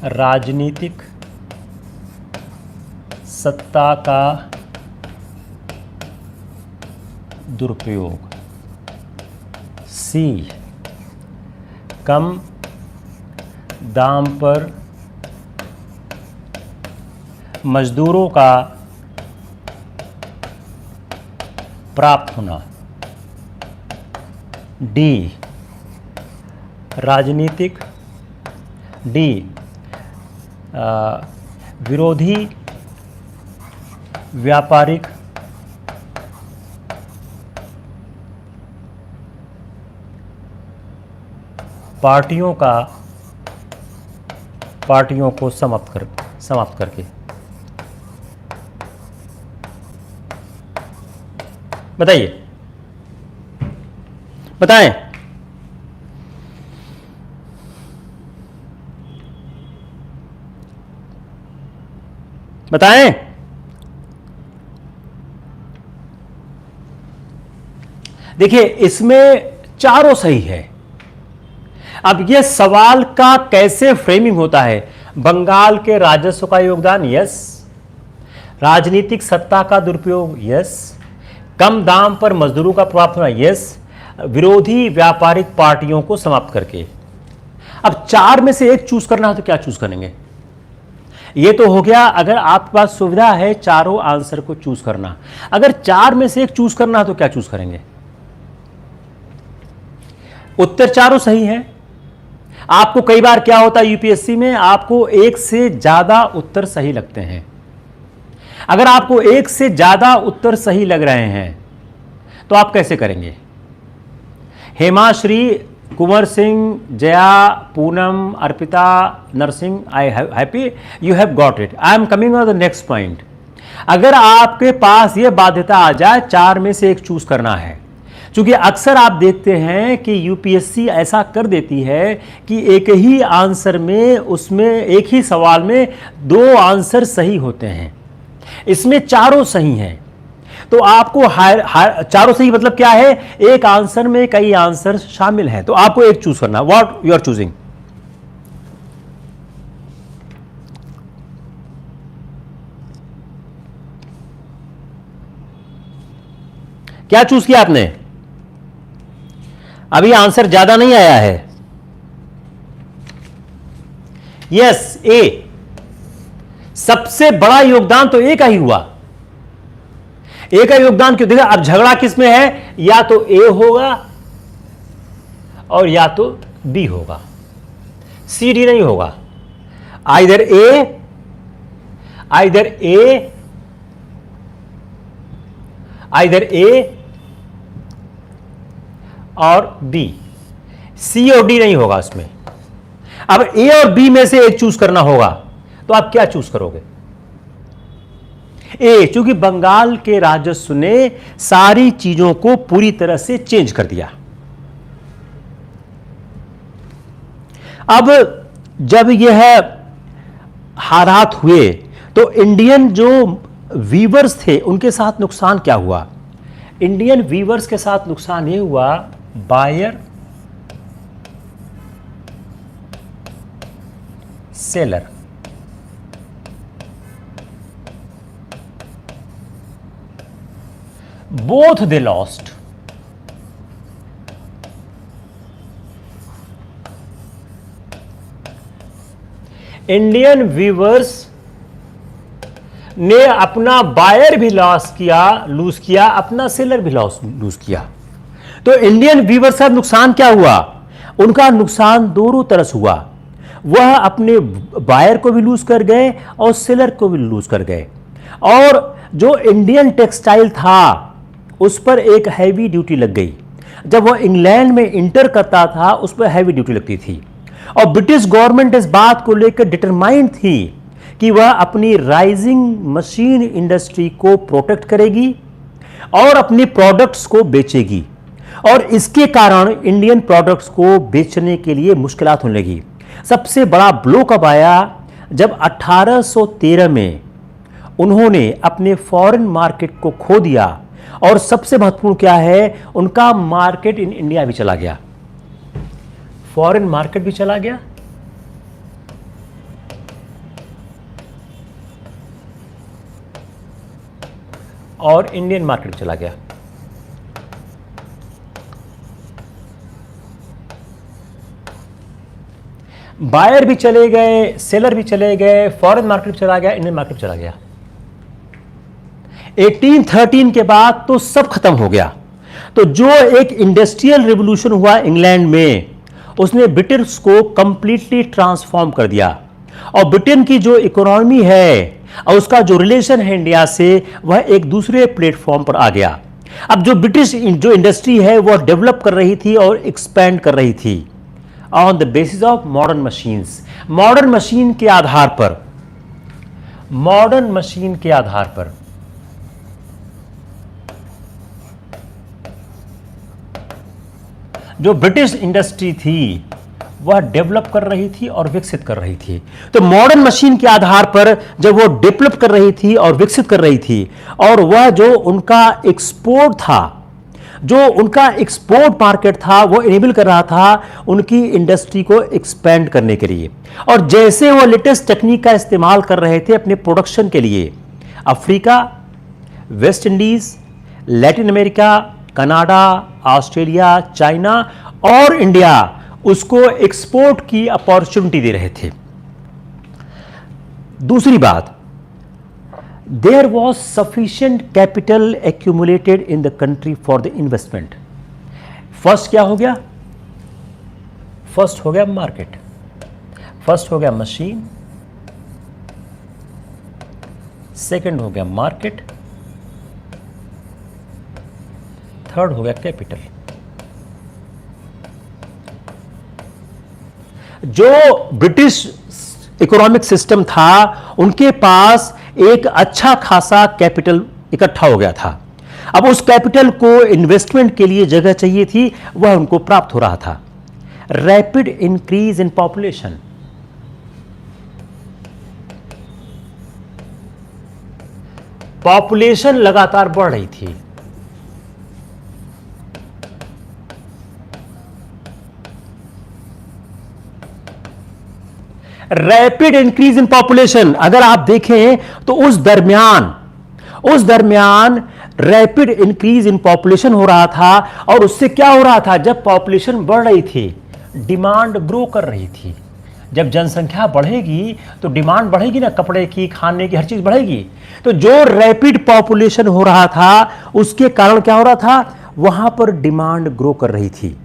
राजनीतिक सत्ता का दुरुपयोग। सी, कम दाम पर मजदूरों का प्राप्त होना। डी, राजनीतिक डी विरोधी व्यापारिक पार्टियों को समाप्त करके। बताइए, बताएं। बताएं। देखिए इसमें चारों सही है। अब यह सवाल का कैसे फ्रेमिंग होता है, बंगाल के राजस्व का योगदान, यस। राजनीतिक सत्ता का दुरुपयोग, यस। कम दाम पर मजदूरों का प्राप्त होना, यस। विरोधी व्यापारिक पार्टियों को समाप्त करके। अब चार में से एक चूज करना है तो क्या चूज करेंगे? ये तो हो गया अगर आपके पास सुविधा है चारों आंसर को चूज करना। अगर चार में से एक चूज करना है तो क्या चूज करेंगे? उत्तर चारों सही है। आपको कई बार क्या होता है यूपीएससी में, आपको एक से ज्यादा उत्तर सही लगते हैं। अगर आपको एक से ज्यादा उत्तर सही लग रहे हैं तो आप कैसे करेंगे? Hemashri, Kunwar Singh, Jaya, Poonam, Arpita, Narsingh, I happy you have got it. I am coming on the next point. अगर आपके पास यह बाध्यता आ जाए चार में से एक चूज करना है, क्योंकि अक्सर आप देखते हैं कि यूपीएससी ऐसा कर देती है कि एक ही आंसर में, उसमें एक ही सवाल में दो आंसर सही होते हैं। इसमें चारों सही हैं तो आपको चारों सही मतलब क्या है, एक आंसर में कई आंसर शामिल हैं, तो आपको एक चूज करना। What you are choosing? क्या चूज किया आपने? अभी आंसर ज्यादा नहीं आया है। Yes, A. सबसे बड़ा योगदान तो ए का ही हुआ। ए का योगदान क्यों? देखा, अब झगड़ा किस में है, या तो ए होगा और या तो बी होगा, सी डी नहीं होगा। आइदर ए और बी, सी और डी नहीं होगा उसमें। अब ए और बी में से एक चूज करना होगा, तो आप क्या चूज करोगे? ए, क्योंकि बंगाल के राजस्व ने सारी चीजों को पूरी तरह से चेंज कर दिया। अब जब यह हालात हुए तो इंडियन जो वीवर्स थे उनके साथ नुकसान क्या हुआ? इंडियन वीवर्स के साथ नुकसान यह हुआ, buyer seller, both they lost। Indian weavers ने अपना बायर भी लूज किया, अपना सेलर भी लूज किया। तो इंडियन वीवर्स का नुकसान क्या हुआ? उनका नुकसान दोनों तरह से हुआ। वह अपने बायर को भी लूज कर गए और सेलर को भी लूज कर गए। और जो इंडियन टेक्सटाइल था उस पर एक हैवी ड्यूटी लग गई। जब वह इंग्लैंड में इंटर करता था उस पर हैवी ड्यूटी लगती थी। और ब्रिटिश गवर्नमेंट इस बात को लेकर डिटरमाइंड थी कि वह अपनी राइजिंग मशीन इंडस्ट्री को प्रोटेक्ट करेगी और अपनी प्रोडक्ट्स को बेचेगी। और इसके कारण इंडियन प्रोडक्ट्स को बेचने के लिए मुश्किलात होने लगी। सबसे बड़ा ब्लो कब आया? जब 1813 में उन्होंने अपने फॉरेन मार्केट को खो दिया। और सबसे महत्वपूर्ण क्या है, उनका मार्केट इन इंडिया भी चला गया, फॉरेन मार्केट भी चला गया और इंडियन मार्केट चला गया। बायर भी चले गए, सेलर भी चले गए, फॉरेन मार्केट चला गया, इंडियन मार्केट चला गया। 1813 के बाद तो सब खत्म हो गया। तो जो एक इंडस्ट्रियल रिवॉल्यूशन हुआ इंग्लैंड में, उसने ब्रिटेन को कंप्लीटली ट्रांसफॉर्म कर दिया। और ब्रिटेन की जो इकोनॉमी है और उसका जो रिलेशन है इंडिया से, वह एक दूसरे प्लेटफॉर्म पर आ गया। अब जो ब्रिटिश जो इंडस्ट्री है वह डेवलप कर रही थी और एक्सपेंड कर रही थी on the basis of modern machines. Modern machine के आधार पर, मॉडर्न मशीन के आधार पर जो ब्रिटिश इंडस्ट्री थी वह डेवलप कर रही थी और विकसित कर रही थी। तो मॉडर्न मशीन के आधार पर जब वो डेवलप कर रही थी और विकसित कर रही थी, और वह जो उनका एक्सपोर्ट था, जो उनका एक्सपोर्ट मार्केट था, वो इनेबल कर रहा था उनकी इंडस्ट्री को एक्सपेंड करने के लिए। और जैसे वो लेटेस्ट टेक्निक का इस्तेमाल कर रहे थे अपने प्रोडक्शन के लिए, Africa, West Indies, Latin America, Canada, Australia, China और इंडिया उसको एक्सपोर्ट की अपॉर्चुनिटी दे रहे थे। दूसरी बात, there was sufficient capital accumulated in the country for the investment. First क्या हो गया? फर्स्ट हो गया मार्केट, फर्स्ट हो गया मशीन, सेकंड हो गया मार्केट, थर्ड हो गया कैपिटल। जो ब्रिटिश इकोनॉमिक सिस्टम था उनके पास एक अच्छा खासा कैपिटल इकट्ठा हो गया था। अब उस कैपिटल को इन्वेस्टमेंट के लिए जगह चाहिए थी, वह उनको प्राप्त हो रहा था। Rapid increase in population, population लगातार बढ़ रही थी। रैपिड इंक्रीज इन पॉपुलेशन, अगर आप देखें तो उस दरमियान रैपिड इंक्रीज इन पॉपुलेशन हो रहा था। और उससे क्या हो रहा था? जब पॉपुलेशन बढ़ रही थी, डिमांड ग्रो कर रही थी। जब जनसंख्या बढ़ेगी तो डिमांड बढ़ेगी ना, कपड़े की, खाने की, हर चीज बढ़ेगी। तो जो रैपिड पॉपुलेशन हो रहा था उसके कारण क्या हो रहा था? वहां पर डिमांड ग्रो कर रही थी।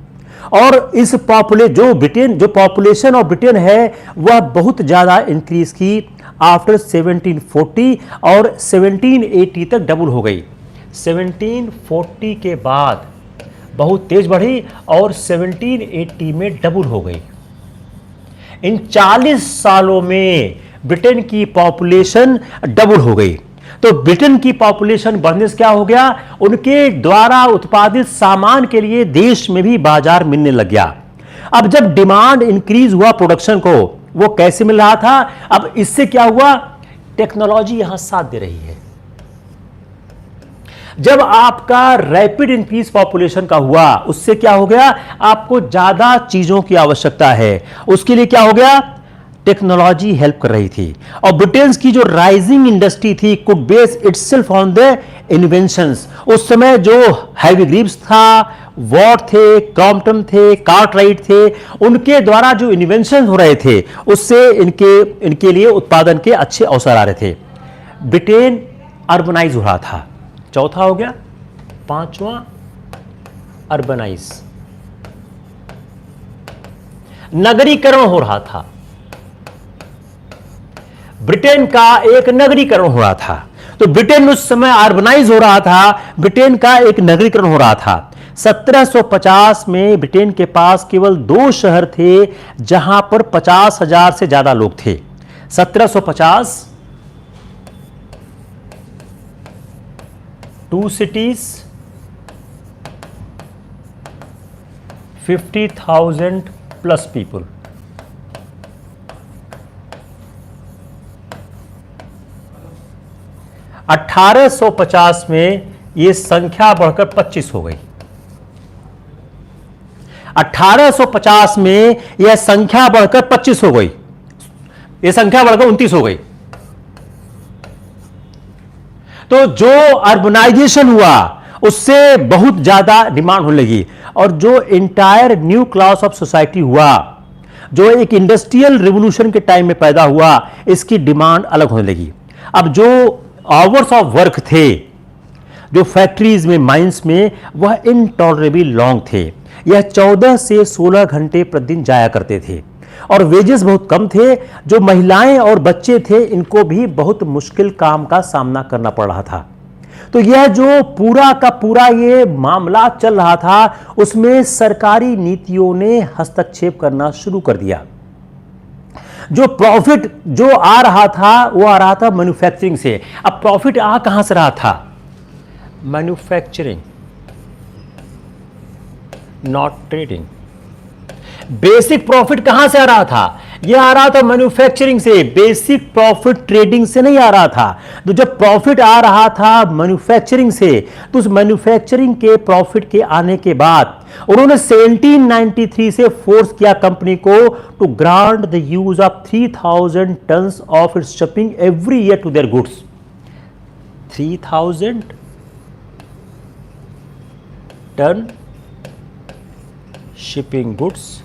और इस जो पॉपुलेशन ऑफ ब्रिटेन है वह बहुत ज्यादा इंक्रीज की आफ्टर 1740 और 1780 तक डबल हो गई। 1740 के बाद बहुत तेज बढ़ी और 1780 में डबल हो गई। इन 40 सालों में ब्रिटेन की पॉपुलेशन डबल हो गई। तो ब्रिटेन की पॉपुलेशन बढ़ने से क्या हो गया? उनके द्वारा उत्पादित सामान के लिए देश में भी बाजार मिलने लग गया। अब जब डिमांड इंक्रीज हुआ प्रोडक्शन को, वो कैसे मिल रहा था? अब इससे क्या हुआ? टेक्नोलॉजी यहां साथ दे रही है। जब आपका रैपिड इंक्रीज पॉपुलेशन का हुआ, उससे क्या हो गया? आपको ज्यादा चीजों की आवश्यकता है। उसके लिए क्या हो गया? टेक्नोलॉजी हेल्प कर रही थी। और ब्रिटेन की जो राइजिंग इंडस्ट्री थी could base itself on the inventions. उस समय जो हैवी ग्रीव्स था, वॉट थे, क्रॉम्पटन थे, कार्टराइट थे, उनके द्वारा जो इन्वेंशन हो रहे थे उससे इनके लिए उत्पादन के अच्छे अवसर आ रहे थे। ब्रिटेन अर्बनाइज हो रहा था। चौथा हो गया। पांचवा, अर्बनाइज, नगरीकरण हो रहा था। ब्रिटेन का एक नगरीकरण हो रहा था। तो ब्रिटेन उस समय अर्बनाइज हो रहा था, ब्रिटेन का एक नगरीकरण हो रहा था। 1750 में ब्रिटेन के पास केवल 2 शहर थे जहां पर 50,000 से ज्यादा लोग थे। 1750 2 cities, 50,000 plus people। (1850) में यह संख्या बढ़कर 25 हो गई। 1850 में यह संख्या बढ़कर 25 हो गई, यह संख्या बढ़कर 29 हो गई। तो जो अर्बनाइजेशन हुआ उससे बहुत ज्यादा डिमांड होने लगी, और जो entire new class of society हुआ, जो एक इंडस्ट्रियल रिवोल्यूशन के टाइम में पैदा हुआ, इसकी डिमांड अलग होने लगी। अब जो आवर्स ऑफ वर्क थे जो फैक्ट्रीज में, माइंस में, वह इनटॉलरेबल लॉन्ग थे। यह 14 से 16 घंटे प्रतिदिन जाया करते थे, और वेजेस बहुत कम थे। जो महिलाएं और बच्चे थे इनको भी बहुत मुश्किल काम का सामना करना पड़ रहा था। तो यह जो पूरा का पूरा ये मामला चल रहा था, उसमें सरकारी नीतियों ने हस्तक्षेप करना शुरू कर दिया। जो प्रॉफिट जो आ रहा था वो आ रहा था मैन्युफैक्चरिंग से। अब प्रॉफिट आ कहां से रहा था? Manufacturing, not trading. Basic profit कहां से आ रहा था? यह आ रहा था मैन्युफैक्चरिंग से, बेसिक प्रॉफिट ट्रेडिंग से नहीं आ रहा था। तो जब प्रॉफिट आ रहा था मैन्युफैक्चरिंग से, तो उस मैन्युफैक्चरिंग के प्रॉफिट के आने के बाद उन्होंने 1793 से फोर्स किया कंपनी को to grant the use of 3000 tons of its shipping every year to their goods. 3000 ton shipping goods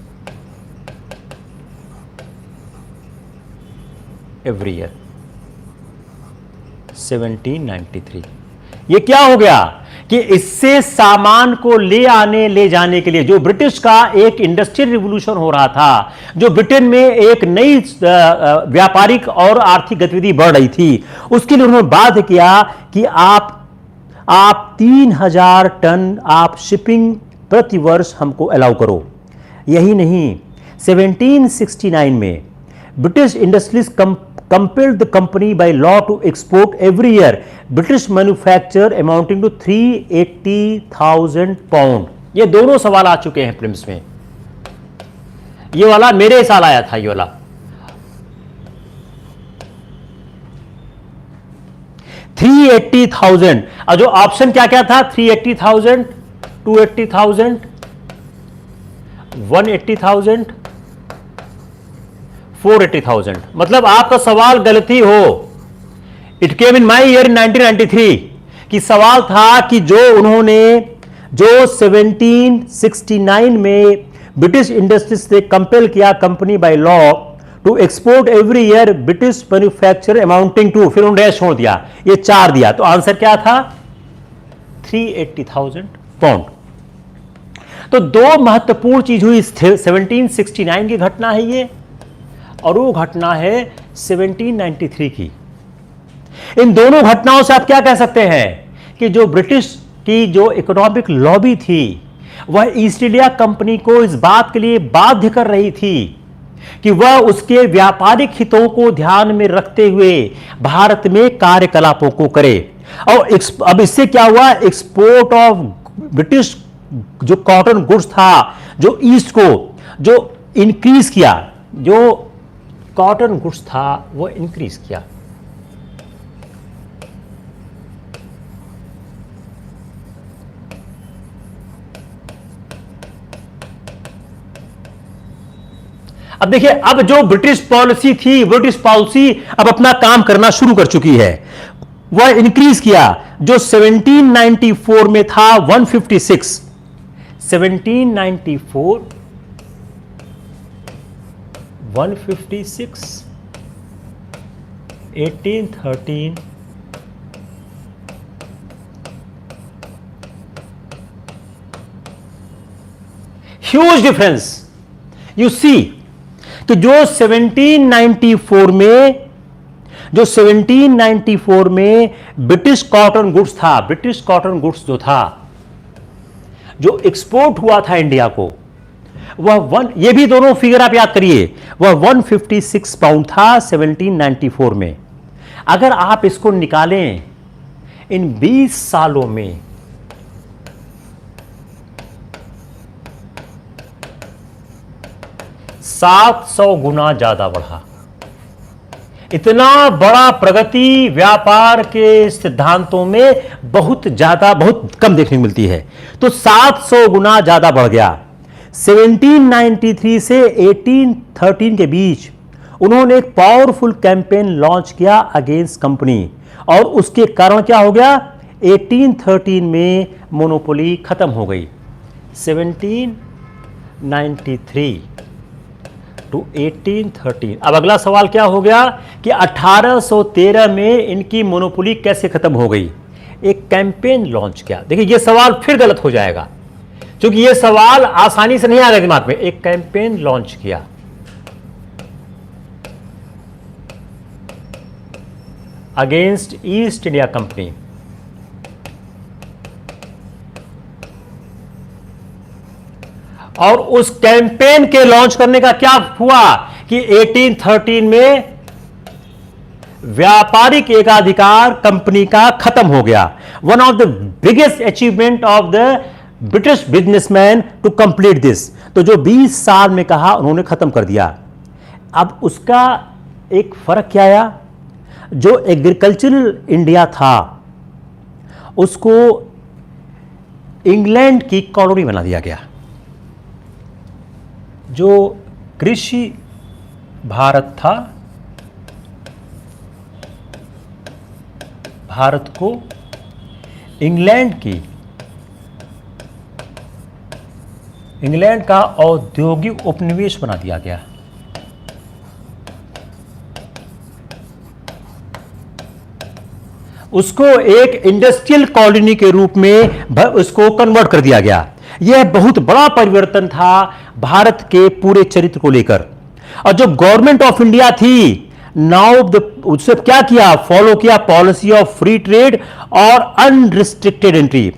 every year. 1793। ये क्या हो गया कि इससे सामान को ले जाने के लिए जो ब्रिटिश का एक इंडस्ट्रियल रिवोल्यूशन हो रहा था, जो ब्रिटेन में एक नई व्यापारिक और आर्थिक गतिविधि बढ़ रही थी, उसके लिए उन्होंने बाध्य किया कि आप 3000 टन आप शिपिंग प्रति वर्ष हमको अलाउ करो। यही नहीं, 1769 में British industries compelled the company by law to export every year British manufacture amounting to 380,000 pound। ये दोनों सवाल आ चुके हैं प्रीलिम्स में। ये वाला मेरे साल आया था, ये वाला 380,000। और जो ऑप्शन क्या क्या था? 380,000, 280,000, 180,000, 480,000। मतलब आपका सवाल गलती हो। It came in my year 1993 कि सवाल था कि जो उन्होंने जो 1769 में ब्रिटिश इंडस्ट्रीज से कंपेल किया company by law to export every year British manufacture amounting to, फिर उन्होंने छोड़ दिया, ये 4 दिया। तो आंसर क्या था? 380,000 पाउंड। तो दो महत्वपूर्ण चीज हुई। 1769 की घटना है ये, और वो घटना है 1793 की। इन दोनों घटनाओं से आप क्या कह सकते हैं कि जो ब्रिटिश की जो इकोनॉमिक लॉबी थी वह ईस्ट इंडिया कंपनी को इस बात के लिए बाध्य कर रही थी कि वह उसके व्यापारिक हितों को ध्यान में रखते हुए भारत में कार्यकलापों को करे। और अब इससे क्या हुआ? एक्सपोर्ट ऑफ ब्रिटिश जो कॉटन गुड्स था जो ईस्ट को जो इंक्रीज किया, जो कॉटन गुड्स था वो इंक्रीज किया। अब देखिए, अब जो ब्रिटिश पॉलिसी थी, ब्रिटिश पॉलिसी अब अपना काम करना शुरू कर चुकी है। वह इंक्रीज किया। जो 1794 में था 156, 1794, 156, 1813, ह्यूज डिफरेंस। यू सी कि जो 1794 में ब्रिटिश कॉटन गुड्स था, ब्रिटिश कॉटन गुड्स जो था, जो एक्सपोर्ट हुआ था इंडिया को, वह ये भी दोनों फिगर आप याद करिए, वह 156 पाउंड था 1794 में। अगर आप इसको निकालें इन 20 सालों में, $700 गुना ज्यादा बढ़ा। इतना बड़ा प्रगति व्यापार के सिद्धांतों में बहुत कम देखने को मिलती है। तो 700 गुना ज्यादा बढ़ गया। 1793 से 1813 के बीच उन्होंने एक पावरफुल कैंपेन लॉन्च किया अगेंस्ट कंपनी, और उसके कारण क्या हो गया, 1813 में मोनोपोली खत्म हो गई। 1793 टू 1813। अब अगला सवाल क्या हो गया कि 1813 में इनकी मोनोपोली कैसे खत्म हो गई। एक कैंपेन लॉन्च किया। देखिए ये सवाल फिर गलत हो जाएगा, क्योंकि ये सवाल आसानी से नहीं आ गया दिमाग में। एक कैंपेन लॉन्च किया अगेंस्ट ईस्ट इंडिया कंपनी। और उस कैंपेन के लॉन्च करने का क्या हुआ कि 1813 में व्यापारिक एकाधिकार कंपनी का खत्म हो गया। One of the biggest achievement of the British businessman to complete this. तो जो 20 साल में कहा उन्होंने खत्म कर दिया। अब उसका एक फर्क क्या आया, जो एग्रीकल्चरल इंडिया था उसको इंग्लैंड की कॉलोनी बना दिया गया। जो कृषि भारत था, भारत को इंग्लैंड का औद्योगिक उपनिवेश बना दिया गया। उसको एक इंडस्ट्रियल कॉलोनी के रूप में उसको कन्वर्ट कर दिया गया। यह बहुत बड़ा परिवर्तन था भारत के पूरे चरित्र को लेकर। और जो गवर्नमेंट ऑफ इंडिया थी, नाउ उससे क्या किया, फॉलो किया पॉलिसी ऑफ फ्री ट्रेड और unrestricted entry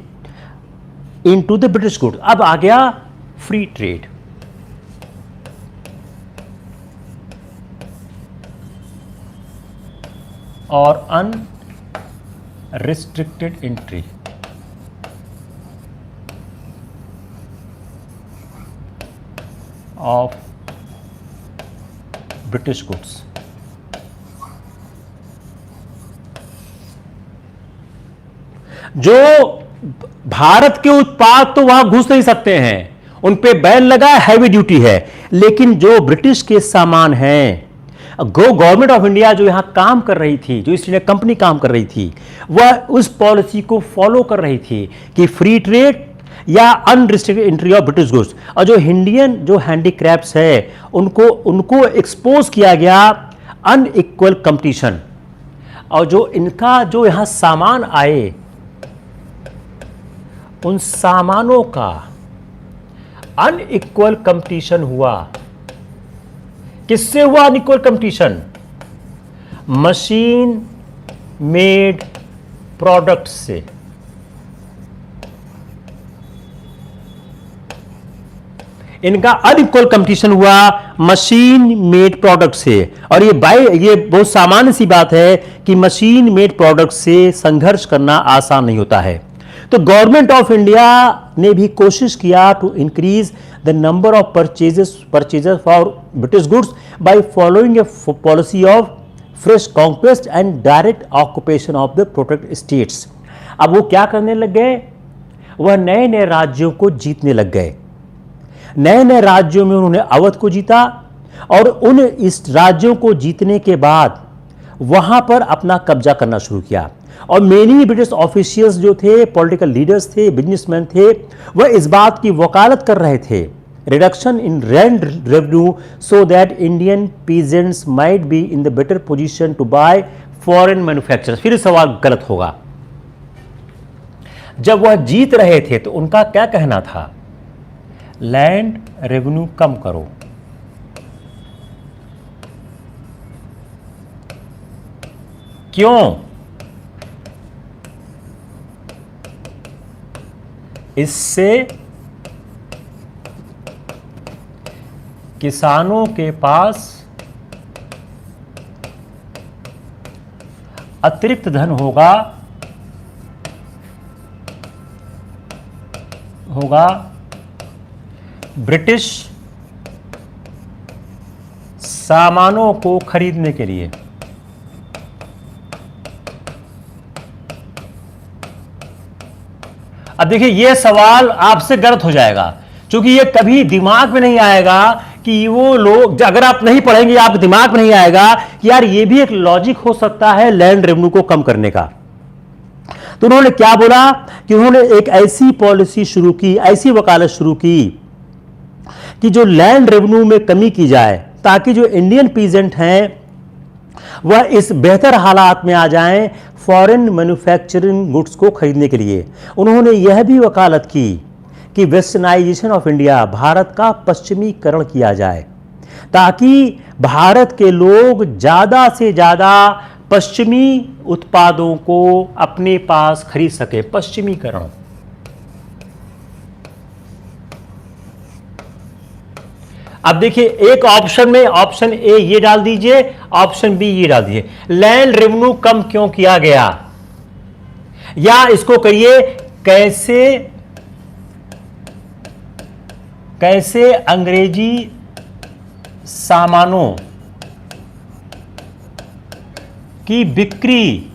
into the British goods. अब आ गया फ्री ट्रेड। और unrestricted entry of British goods. जो भारत के उत्पाद तो वहां घुस नहीं सकते हैं, उन पे बैन लगा, हैवी ड्यूटी है, लेकिन जो ब्रिटिश के सामान हैं, गवर्नमेंट ऑफ इंडिया जो यहां काम कर रही थी, जो ईस्ट इंडिया कंपनी काम कर रही थी, वह उस पॉलिसी को फॉलो कर रही थी कि फ्री ट्रेड या unrestricted entry of British goods. और जो इंडियन जो हैंडीक्राफ्ट्स है उनको एक्सपोज किया गया अनइक्वल कंपटीशन। और जो इनका जो यहां सामान आए, उन सामानों का अनइक्वल कंपटीशन हुआ। किससे हुआ unequal competition? Machine made product से। इनका अनइक्वल कंपटीशन हुआ मशीन मेड प्रोडक्ट से। और ये बहुत सामान्य सी बात है कि मशीन मेड प्रोडक्ट से संघर्ष करना आसान नहीं होता है। तो गवर्नमेंट ऑफ इंडिया ने भी कोशिश किया to increase the number of purchases for British goods by following a policy of fresh conquest and direct occupation of the protected states. अब वो क्या करने लग गए, वह नए नए राज्यों को जीतने लग गए। नए नए राज्यों में उन्होंने अवध को जीता, और उन इस राज्यों को जीतने के बाद वहां पर अपना कब्जा करना शुरू किया। और मेनी ब्रिटिश ऑफिशियल्स जो थे, पॉलिटिकल लीडर्स थे, बिजनेसमैन थे, वह इस बात की वकालत कर रहे थे reduction in land revenue so that Indian peasants might be in the better position to buy foreign manufacturers. फिर सवाल गलत होगा। जब वह जीत रहे थे तो उनका क्या कहना था? लैंड रेवेन्यू कम करो। क्यों? इससे किसानों के पास अतिरिक्त धन होगा ब्रिटिश सामानों को खरीदने के लिए। अब देखिए, यह सवाल आपसे गलत हो जाएगा, क्योंकि यह कभी दिमाग में नहीं आएगा कि वो लोग, अगर आप नहीं पढ़ेंगे आपके दिमाग में नहीं आएगा कि यार ये भी एक लॉजिक हो सकता है लैंड रेवेन्यू को कम करने का। तो उन्होंने क्या बोला कि उन्होंने एक ऐसी पॉलिसी शुरू की, ऐसी वकालत शुरू की कि जो लैंड रेवेन्यू में कमी की जाए, ताकि जो इंडियन पीजेंट हैं वह इस बेहतर हालात में आ जाएं फॉरेन मैन्युफैक्चरिंग गुड्स को खरीदने के लिए। उन्होंने यह भी वकालत की कि वेस्टर्नाइजेशन ऑफ इंडिया, भारत का पश्चिमीकरण किया जाए, ताकि भारत के लोग ज़्यादा से ज़्यादा पश्चिमी उत्पादों को अपने पास खरीद सके। पश्चिमीकरण। अब देखिए, एक ऑप्शन में ऑप्शन ए ये डाल दीजिए, ऑप्शन बी ये डाल दीजिए। लैंड रेवेन्यू कम क्यों किया गया, या इसको करिए कैसे अंग्रेजी सामानों की बिक्री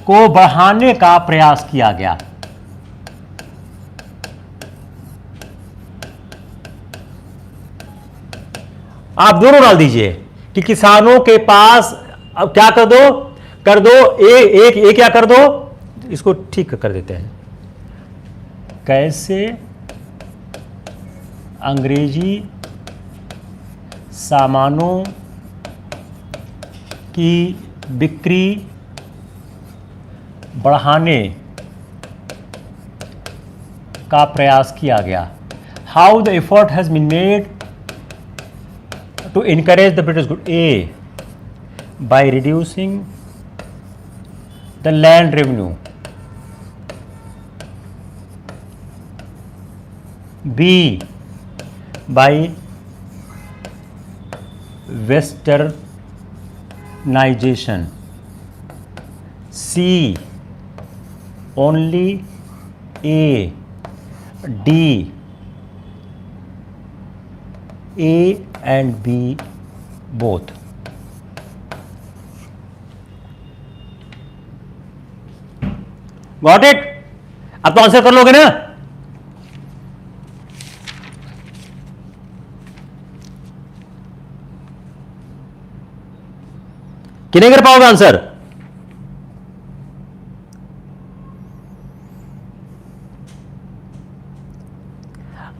को बढ़ाने का प्रयास किया गया। आप दोनों डाल दीजिए कि किसानों के पास, अब क्या कर दो एक क्या कर दो, इसको ठीक कर देते हैं। कैसे अंग्रेजी सामानों की बिक्री बढ़ाने का प्रयास किया गया। How the effort has been made to encourage the British good. A, by reducing the land revenue. B, by westernization. C, only A. D, A and B both. Got it? अब तो आंसर कर लोगे ना? कि नहीं कर पाओगे answer?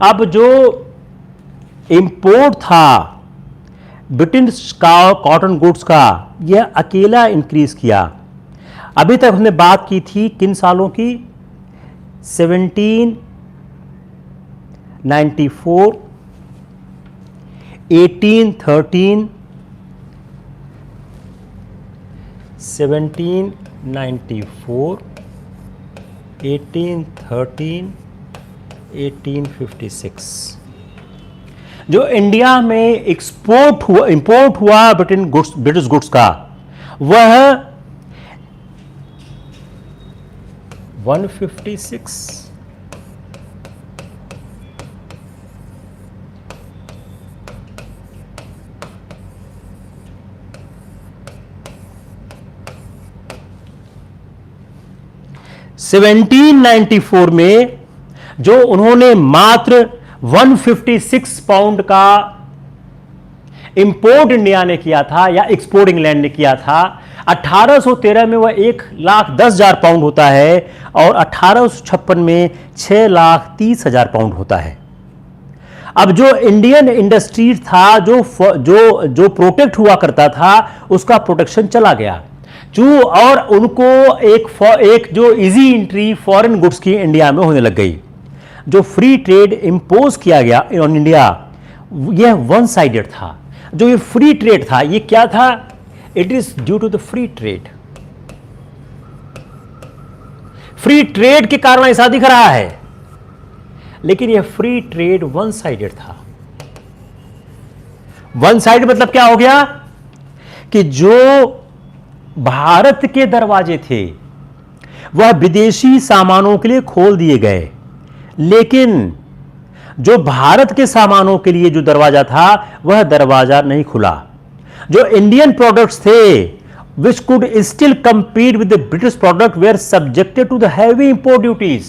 अब जो इंपोर्ट था ब्रिटिश का कॉटन गुड्स का, यह अकेला इंक्रीज किया। अभी तक हमने बात की थी किन सालों की? 1794, 1813, 1794, 1813, 1856। जो इंडिया में इंपोर्ट हुआ ब्रिटिश गुड्स का, वह 156। सेवनटीन 1794 में जो उन्होंने मात्र 156 पाउंड का इंपोर्ट इंडिया ने किया था या एक्सपोर्ट इंग्लैंड ने किया था। 1813 में वह 1,10,000 पाउंड होता है और 1856 में 6,30,000 पाउंड होता है। अब जो इंडियन इंडस्ट्री था, जो प्रोटेक्ट हुआ करता था, उसका प्रोटेक्शन चला गया और उनको एक जो इजी एंट्री फॉरेन गुड्स की इंडिया में होने लग गई। जो फ्री ट्रेड इंपोज किया गया ऑन इंडिया, यह वन साइडेड था। जो ये फ्री ट्रेड था, ये क्या था? It is due to the free trade. Free trade के कारण ऐसा दिख रहा है, लेकिन यह फ्री ट्रेड वन साइडेड था। वन साइड मतलब क्या हो गया कि जो भारत के दरवाजे थे वह विदेशी सामानों के लिए खोल दिए गए, लेकिन जो भारत के सामानों के लिए जो दरवाजा था वह दरवाजा नहीं खुला। जो इंडियन प्रोडक्ट्स थे which could still compete with the British product were subjected to the heavy import duties.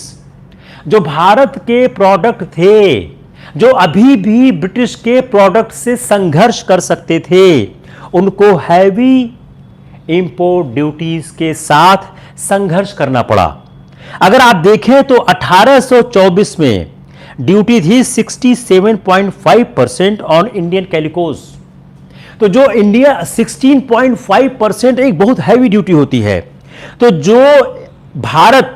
जो भारत के प्रोडक्ट थे, जो अभी भी ब्रिटिश के प्रोडक्ट से संघर्ष कर सकते थे, उनको हैवी इंपोर्ट ड्यूटीज के साथ संघर्ष करना पड़ा। अगर आप देखें तो 1824 में ड्यूटी थी 67.5% ऑन इंडियन कैलिकोज। तो जो इंडिया 16.5% एक बहुत हैवी ड्यूटी होती है। तो जो Bharat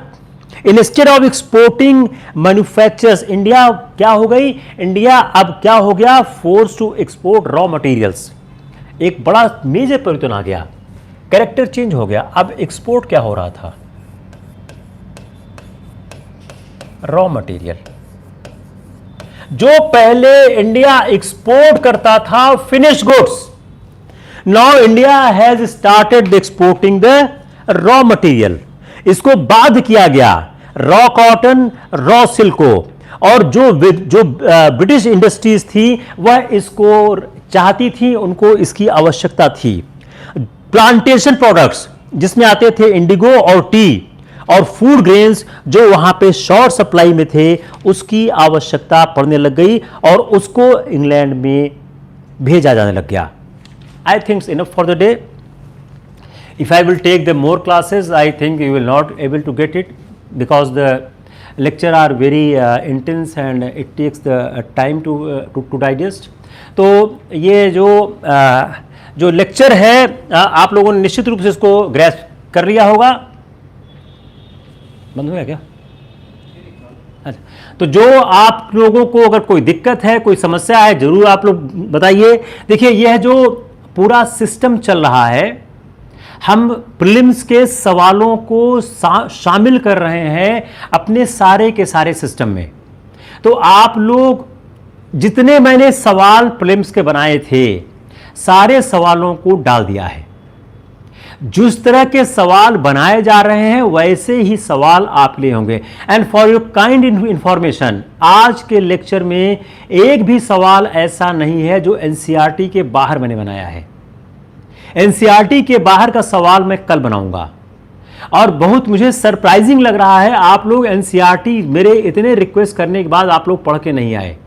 instead of exporting manufacturers, India क्या हो गई? इंडिया अब क्या हो गया? Force to export raw materials. एक बड़ा मेजर परिवर्तन आ गया, कैरेक्टर चेंज हो गया। अब एक्सपोर्ट क्या हो रहा था? Raw material. जो पहले इंडिया एक्सपोर्ट करता था finish goods, now India has started exporting the raw material. इसको बाध्य किया गया रॉ कॉटन, रॉ सिल्क को, और जो ब्रिटिश इंडस्ट्रीज थी वह इसको चाहती थी, उनको इसकी आवश्यकता थी। प्लांटेशन प्रोडक्ट्स जिसमें आते थे इंडिगो और टी और फूड ग्रेन्स, जो वहां पे शॉर्ट सप्लाई में थे, उसकी आवश्यकता पड़ने लग गई और उसको इंग्लैंड में भेजा जाने लग गया। I think enough for the day. If I will take the more classes, I think you will not able to get it because the lecture are very intense and it takes the time to digest. तो ये जो lecture है आप लोगों ने निश्चित रूप से इसको ग्रैस्प कर लिया होगा। बंद हो गया क्या? अच्छा, तो जो आप लोगों को अगर कोई दिक्कत है, कोई समस्या है, जरूर आप लोग बताइए। देखिए, यह जो पूरा सिस्टम चल रहा है, हम प्रीलिम्स के सवालों को शामिल कर रहे हैं अपने सारे के सारे सिस्टम में। तो आप लोग जितने मैंने सवाल प्रीलिम्स के बनाए थे, सारे सवालों को डाल दिया है। जिस तरह के सवाल बनाए जा रहे हैं वैसे ही सवाल आप लिए होंगे। And for your kind information, आज के लेक्चर में एक भी सवाल ऐसा नहीं है जो एनसीईआरटी के बाहर मैंने बनाया है। एनसीईआरटी के बाहर का सवाल मैं कल बनाऊंगा और बहुत मुझे सरप्राइजिंग लग रहा है, आप लोग एनसीईआरटी मेरे इतने रिक्वेस्ट करने के बाद आप लोग पढ़ के नहीं आए।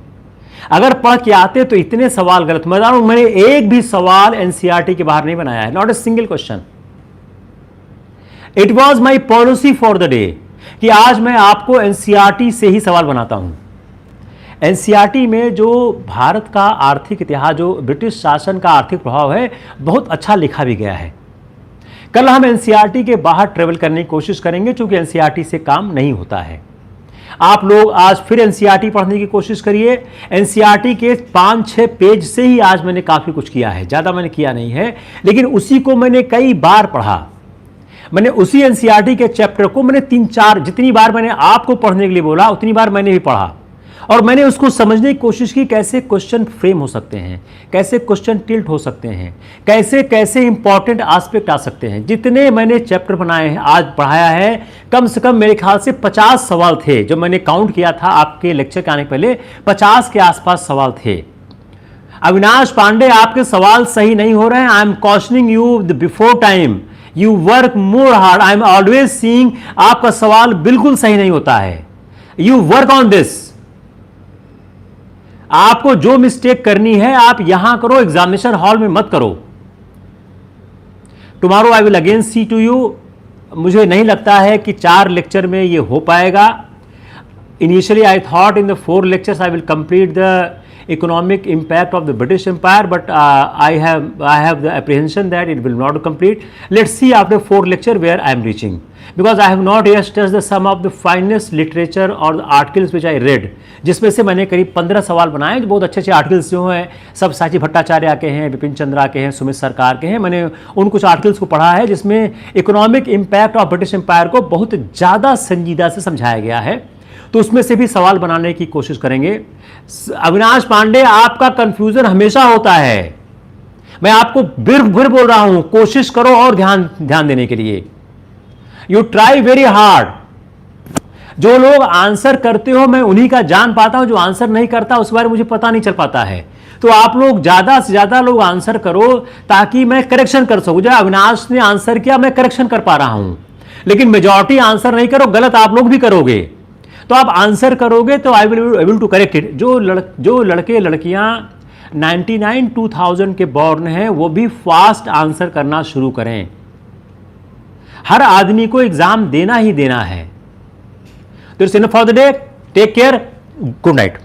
अगर पढ़ के आते तो इतने सवाल गलत। मैंने एक भी सवाल एनसीईआरटी के बाहर नहीं बनाया है, not a single question. It was my policy for the day कि आज मैं आपको एनसीईआरटी से ही सवाल बनाता हूं। एनसीईआरटी में जो भारत का आर्थिक इतिहास, जो ब्रिटिश शासन का आर्थिक प्रभाव है, बहुत अच्छा लिखा भी गया है। कल हम एनसीईआरटी के बाहर ट्रेवल करने की कोशिश करेंगे, क्योंकि एनसीईआरटी से काम नहीं होता है। आप लोग आज फिर एनसीईआरटी पढ़ने की कोशिश करिए। एनसीईआरटी के 5-6 पेज से ही आज मैंने काफ़ी कुछ किया है, ज़्यादा मैंने किया नहीं है, लेकिन उसी को मैंने कई बार पढ़ा। मैंने उसी एनसीईआरटी के चैप्टर को मैंने 3-4, जितनी बार मैंने आपको पढ़ने के लिए बोला उतनी बार मैंने भी पढ़ा और मैंने उसको समझने की कोशिश की, कैसे क्वेश्चन फ्रेम हो सकते हैं, कैसे क्वेश्चन टिल्ट हो सकते हैं, कैसे कैसे इंपॉर्टेंट एस्पेक्ट आ सकते हैं। जितने मैंने चैप्टर बनाए हैं, आज पढ़ाया है, कम से कम मेरे ख्याल से 50 सवाल थे। जो मैंने काउंट किया था आपके लेक्चर के आने के पहले, 50 के आसपास सवाल थे। अविनाश पांडे, आपके सवाल सही नहीं हो रहे हैं। I am कॉशनिंग you before time, you work more hard. I am always seeing आपका सवाल बिल्कुल सही नहीं होता है। You work on this. आपको जो मिस्टेक करनी है आप यहां करो, एग्जामिनेशन हॉल में मत करो। Tomorrow I will again see to you. मुझे नहीं लगता है कि 4 लेक्चर में ये हो पाएगा। Initially, I thought in the 4 lectures I will complete the economic impact of the British Empire, but I have the apprehension that it will not complete. Let's see after 4 lecture where I am reaching, because I have not yet touched the some of the finest literature or the articles which I read, जिसमें से मैंने करीब 15 सवाल बनाए जो बहुत अच्छे articles जो हैं सब साची भट्टाचार्य के हैं, बिपिन चंद्रा के हैं, सुमित सरकार के हैं। मैंने उन कुछ आर्टिकल्स को पढ़ा है जिसमें economic impact of British empire को बहुत ज़्यादा संजीदा से समझाया गया है, तो उसमें से भी सवाल बनाने की कोशिश करेंगे। अविनाश पांडे, आपका कंफ्यूजन हमेशा होता है, मैं आपको फिर बोल रहा हूं, कोशिश करो और ध्यान देने के लिए। You try very hard. जो लोग आंसर करते हो मैं उन्हीं का जान पाता हूं, जो आंसर नहीं करता उस बारे मुझे पता नहीं चल पाता है। तो आप लोग ज्यादा से ज्यादा लोग आंसर करो ताकि मैं करेक्शन कर सकूं। जो अविनाश ने आंसर किया मैं करेक्शन कर पा रहा हूं, लेकिन मेजॉरिटी आंसर नहीं करो, गलत आप लोग भी करोगे। तो आप आंसर करोगे तो I will able to correct it. जो लड़के लड़कियां 99 2000 के बॉर्न हैं वो भी फास्ट आंसर करना शुरू करें। हर आदमी को एग्जाम देना ही देना है। तो it's enough for the day. Take care, good night.